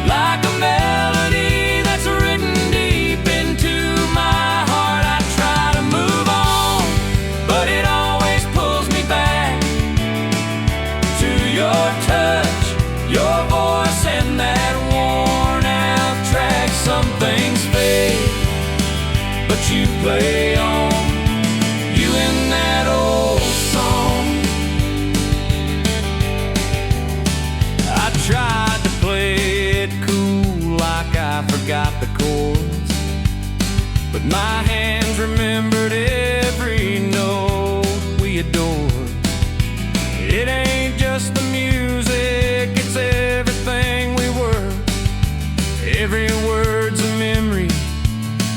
like a melody that's written deep into my heart. I try to move on, but it always pulls me back to your touch, your voice, and that worn out track. Some things fade, but you play on. You and that old song. I tried to play it cool like I forgot the chords, but my hands remembered every note we adored. It ain't just the music, it's everything we were. Every word's a memory,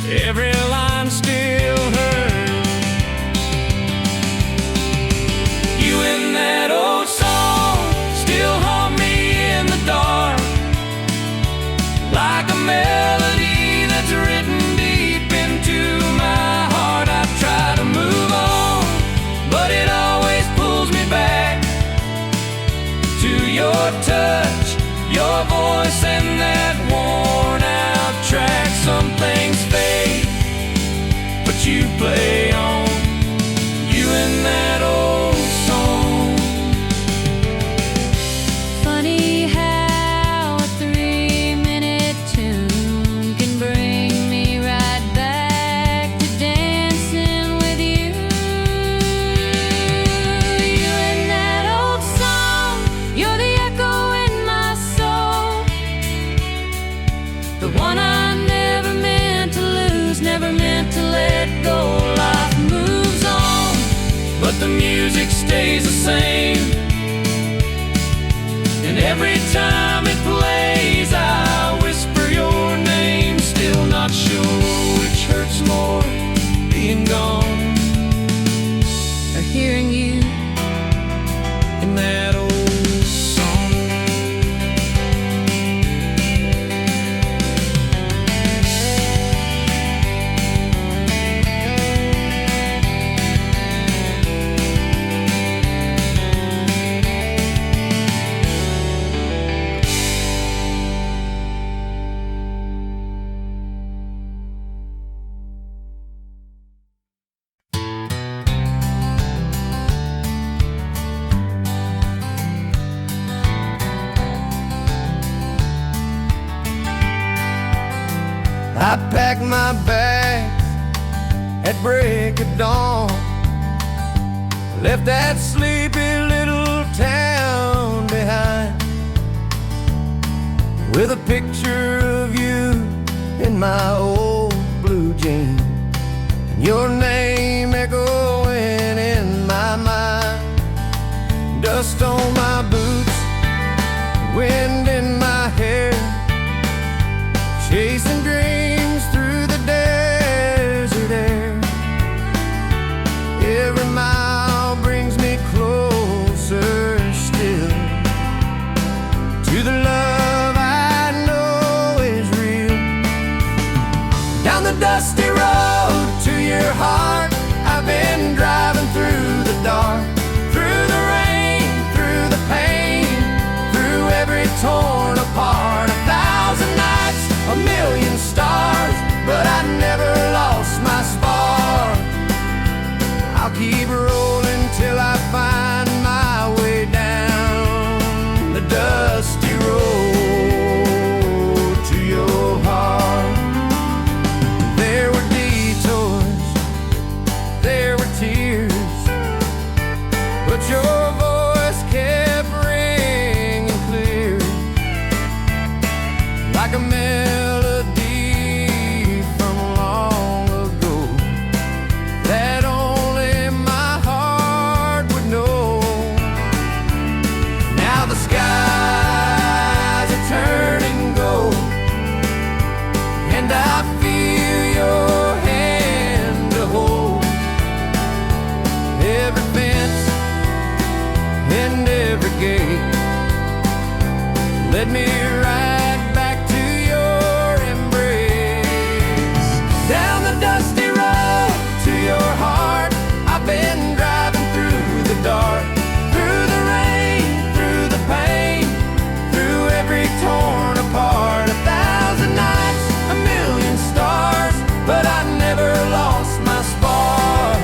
every line still hurts. You and that old song still haunt me Your touch, your voice, and that worn out track. Some things fade, but you play on, you and that old song. Funny how a 3-minute tune can bring me right back to dancing with you. You and that old song, you're the echo in my soul, the one I never meant to lose, never meant to let go. Life moves on, But the music stays the same, and every time it plays I whisper your name. Still not sure which hurts more, being gone or hearing you. in that old song. I packed my bags at break of dawn, left that sleepy little town behind, with a picture of you in my old blue jeans, and your name echoing in my mind. Dust on my boots, wind in my hair, chasing dreams through the desert air. Every mile brings me closer still to the love I know is real. Down the dusty road to your heart, I've been driving through the dark, through the rain, through the pain, through every torn apart. 1,000 nights, a million stars, but I never lost my spark. I'll keep rolling till I find my way down the dusty road to your heart. There were detours, there were tears, but your voice kept ringing clear, like a melody from long ago that only my heart would know. Now the skies are turning gold, and I feel your hand to hold. Every fence and every gate led me right back to your embrace. Down the dusty road to your heart, I've been driving through the dark, through the rain, through the pain, through every torn apart. 1,000 nights, a million stars, but I never lost my spark.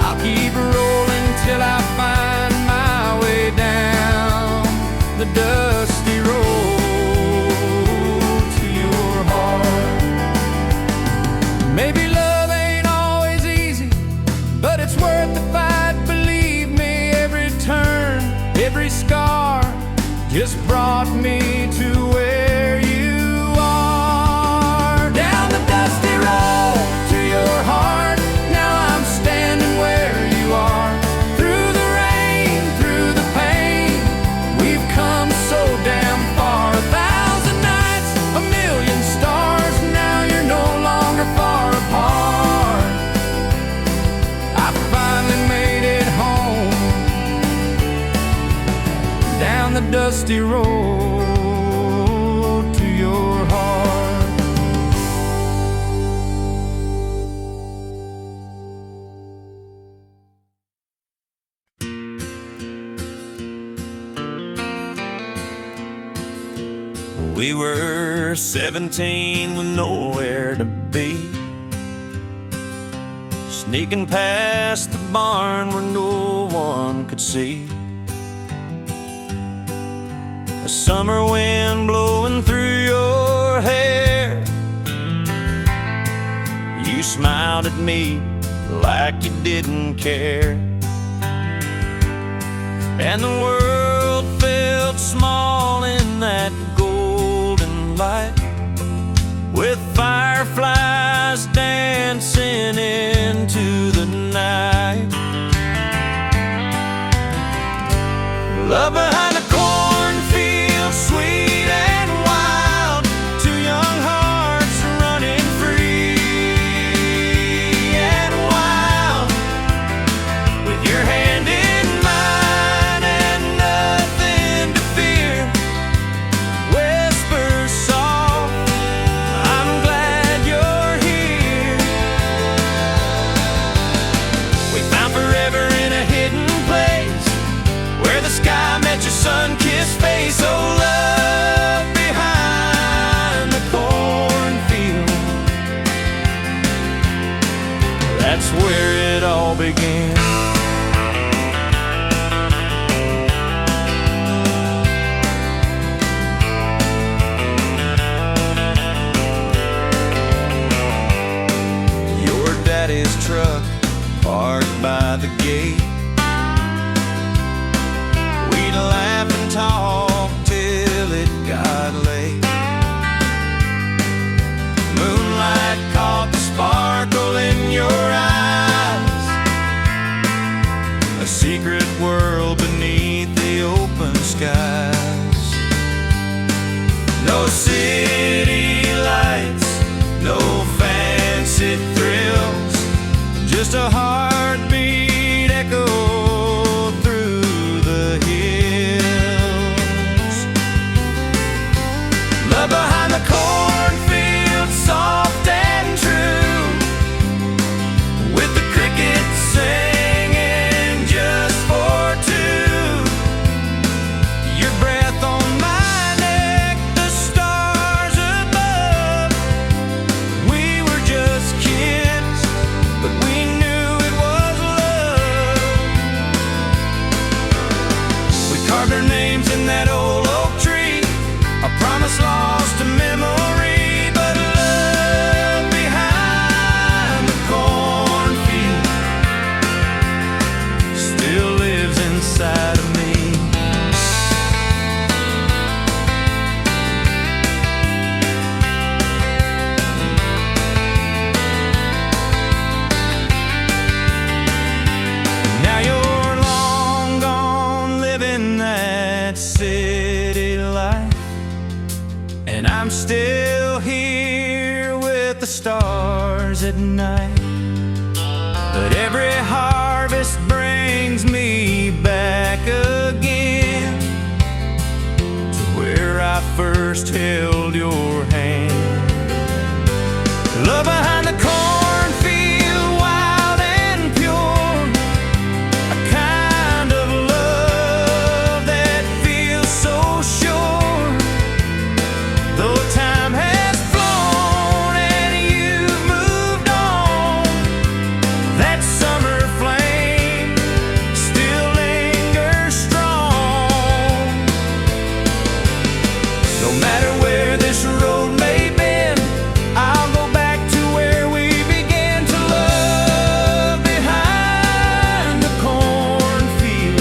I'll keep rolling till I find my way down the dusty road to your heart. Maybe love ain't always easy, but it's worth the fight, believe me. Every turn, every scar just brought me to where you are. Down the dusty road to your heart, now I'm standing where you are. Through the rain, through the pain, we've come so damn far. 1,000 nights, a million stars, now you're no longer far apart. I finally made it home, down the dusty road to your heart. We were 17 with nowhere to be, sneaking past the barn where no one could see. A summer wind blowing through your hair. You smiled at me like you didn't care, and the world felt small in that golden light, with fireflies dancing into the night. Love behind the cornfield, sweet and wild, two young hearts running free and wild, with your hand in mine and nothing to fear. Whisper soft, I'm glad you're here. We found forever in a hidden place, where the sky met your sun-kissed face. Oh, love behind the cornfield, that's where it all began. Your daddy's truck parked by the gate. We'd laugh and talk till it got late. Moonlight caught the sparkle in your eyes, a secret world beneath the open skies. No city lights, no fancy thrills, just a heartbeat echo through the hills. Love behind the cornfield, soft and true, with the crickets singing just for two. Your breath on my neck, the stars above. We were just kids, but we knew it was love. We carved our names in that old oak tree, a promise lost to memory. But love behind the cornfield still lives inside of me. Now you're long gone, living that city life, and I'm still here with the stars at night. But every harvest brings me back again to where I first held your hand. Love behind the cornfield, wild and pure, a kind of love that feels so sure. Though time has flown and you've moved on, that summer flame still lingers strong. No matter where this road may bend, I'll go back to where we began to love behind the cornfield.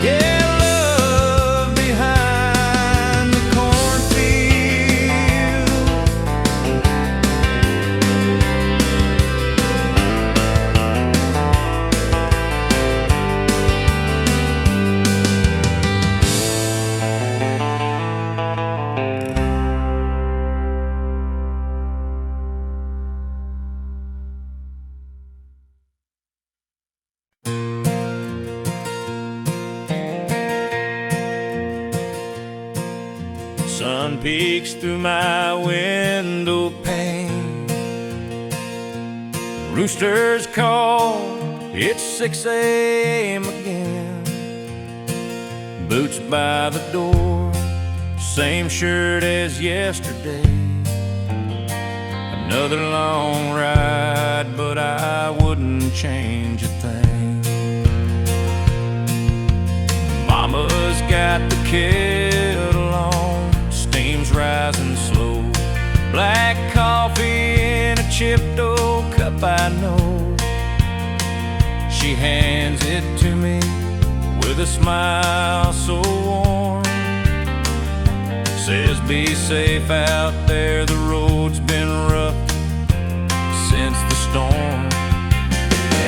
Yeah, love behind the cornfield. Sun peeks through my window pane. Roosters call, it's 6 a.m. again. Boots by the door, same shirt as yesterday. Another long ride, but I wouldn't change a thing. Mama's got the kettle on, steam's rising slow. Black coffee in a chipped old cup, I know. She hands it to me with a smile so warm. Says be safe out there, the road's been rough since the storm.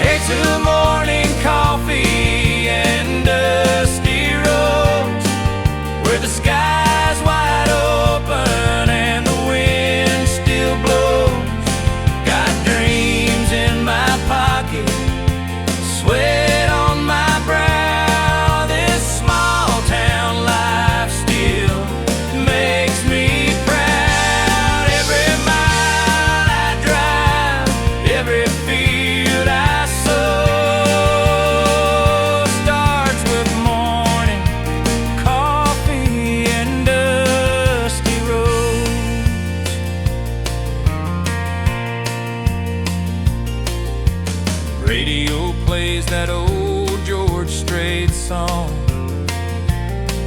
Hey, to morning coffee and dusty roads, where the sky's wide open and the wind still blows. Got dreams in my pocket, sweat on my brow. This small town life still makes me proud. Every mile I drive, every field I sow starts with morning coffee and dusty roads. Radio plays that old George Strait song.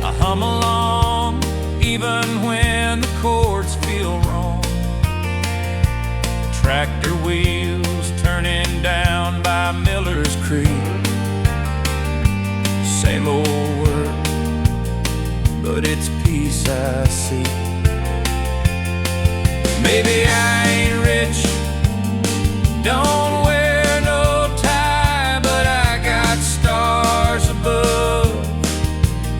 I hum along even when the chords feel wrong. Tractor wheels turning down by Miller's Creek. Same old work, but it's peace I see. Maybe I ain't rich, don't wear no tie, but I got stars above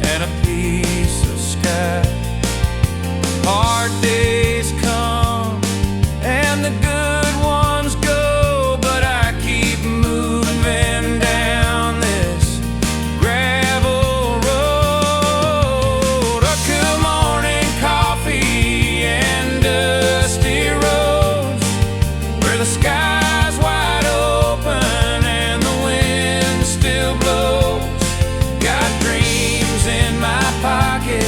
and a piece of sky. Hard days come and the good ones go, but I keep moving down this gravel road. Up to morning coffee and dusty roads, where the sky's wide open and the wind still blows. Got dreams in my pocket,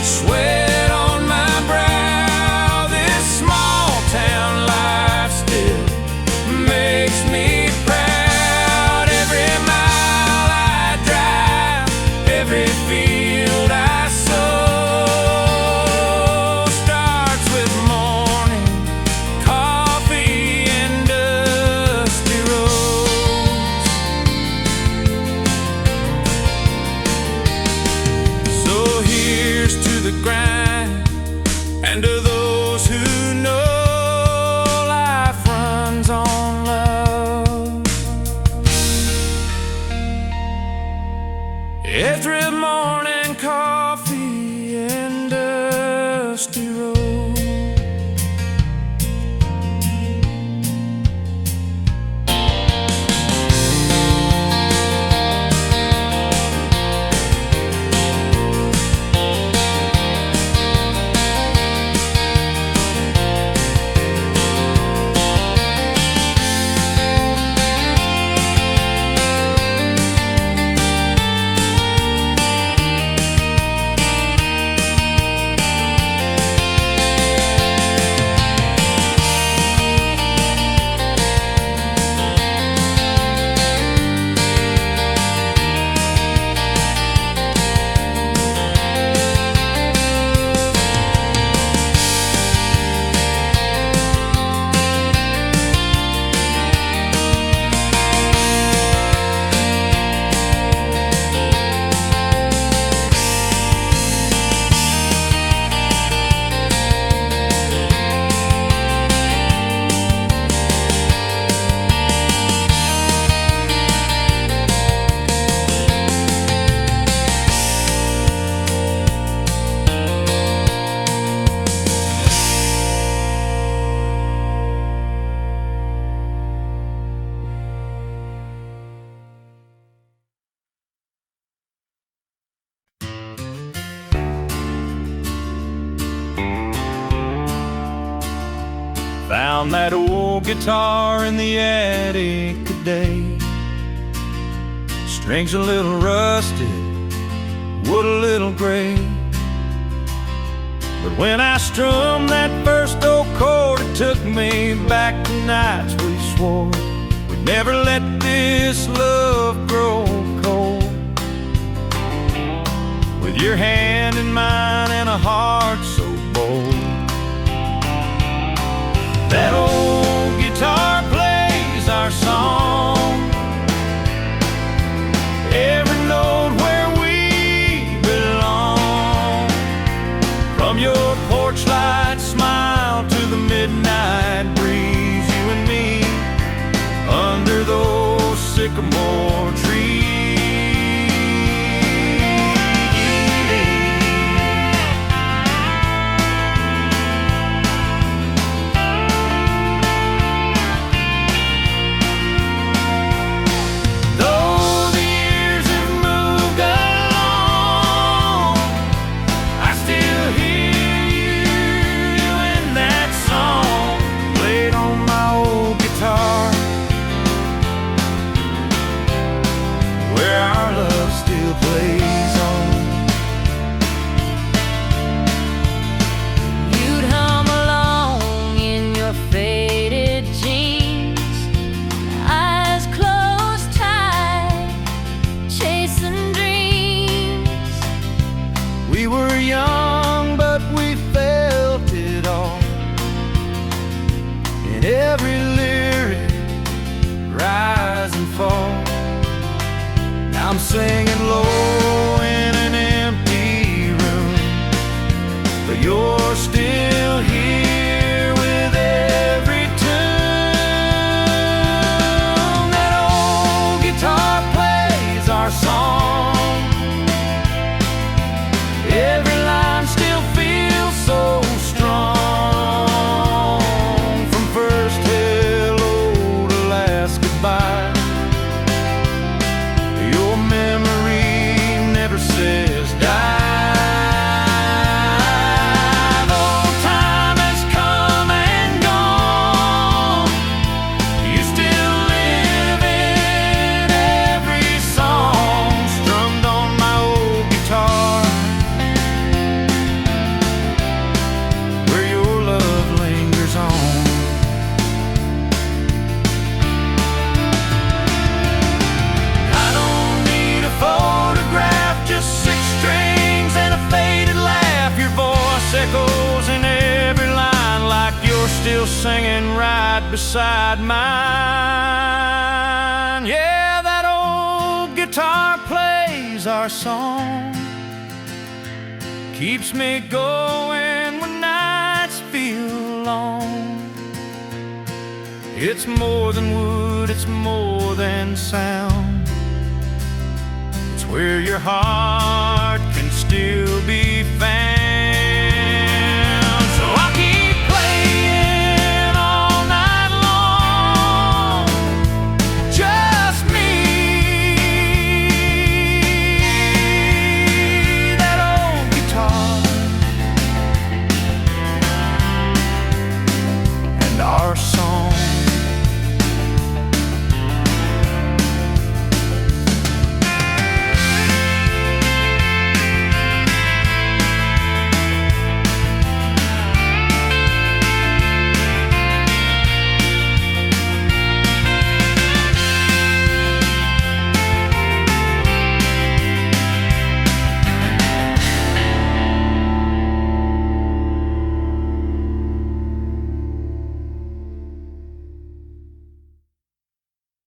sweat on my brow. This small town life still makes me proud. Every mile I drive, every field I sow starts with morning coffee and dusty roads. So here's to the grind, and to those who know life runs on love. Every morning coffee and dusty road. Found that old guitar in the attic today. Strings a little rusted, wood a little gray. When I strummed that first old chord, it took me back to nights we swore we'd never let this love grow cold. With your hand in mine and a heart so bold. That old guitar plays our song, every note where we belong. From your porch light smile to the midnight breeze, you and me under those sycamore trees. Every lyric, rise and fall. Now I'm singing low in an empty room, but you're still here with every tune. That old guitar plays our song, every line still feels so strong. Your memory never says die. Though time has come and gone, you still live in every song strummed on my old guitar, where your love lingers on. Echoes in every line like you're still singing right beside mine. Yeah, that old guitar plays our song, keeps me going when nights feel long. It's more than wood, it's more than sound. It's where your heart can still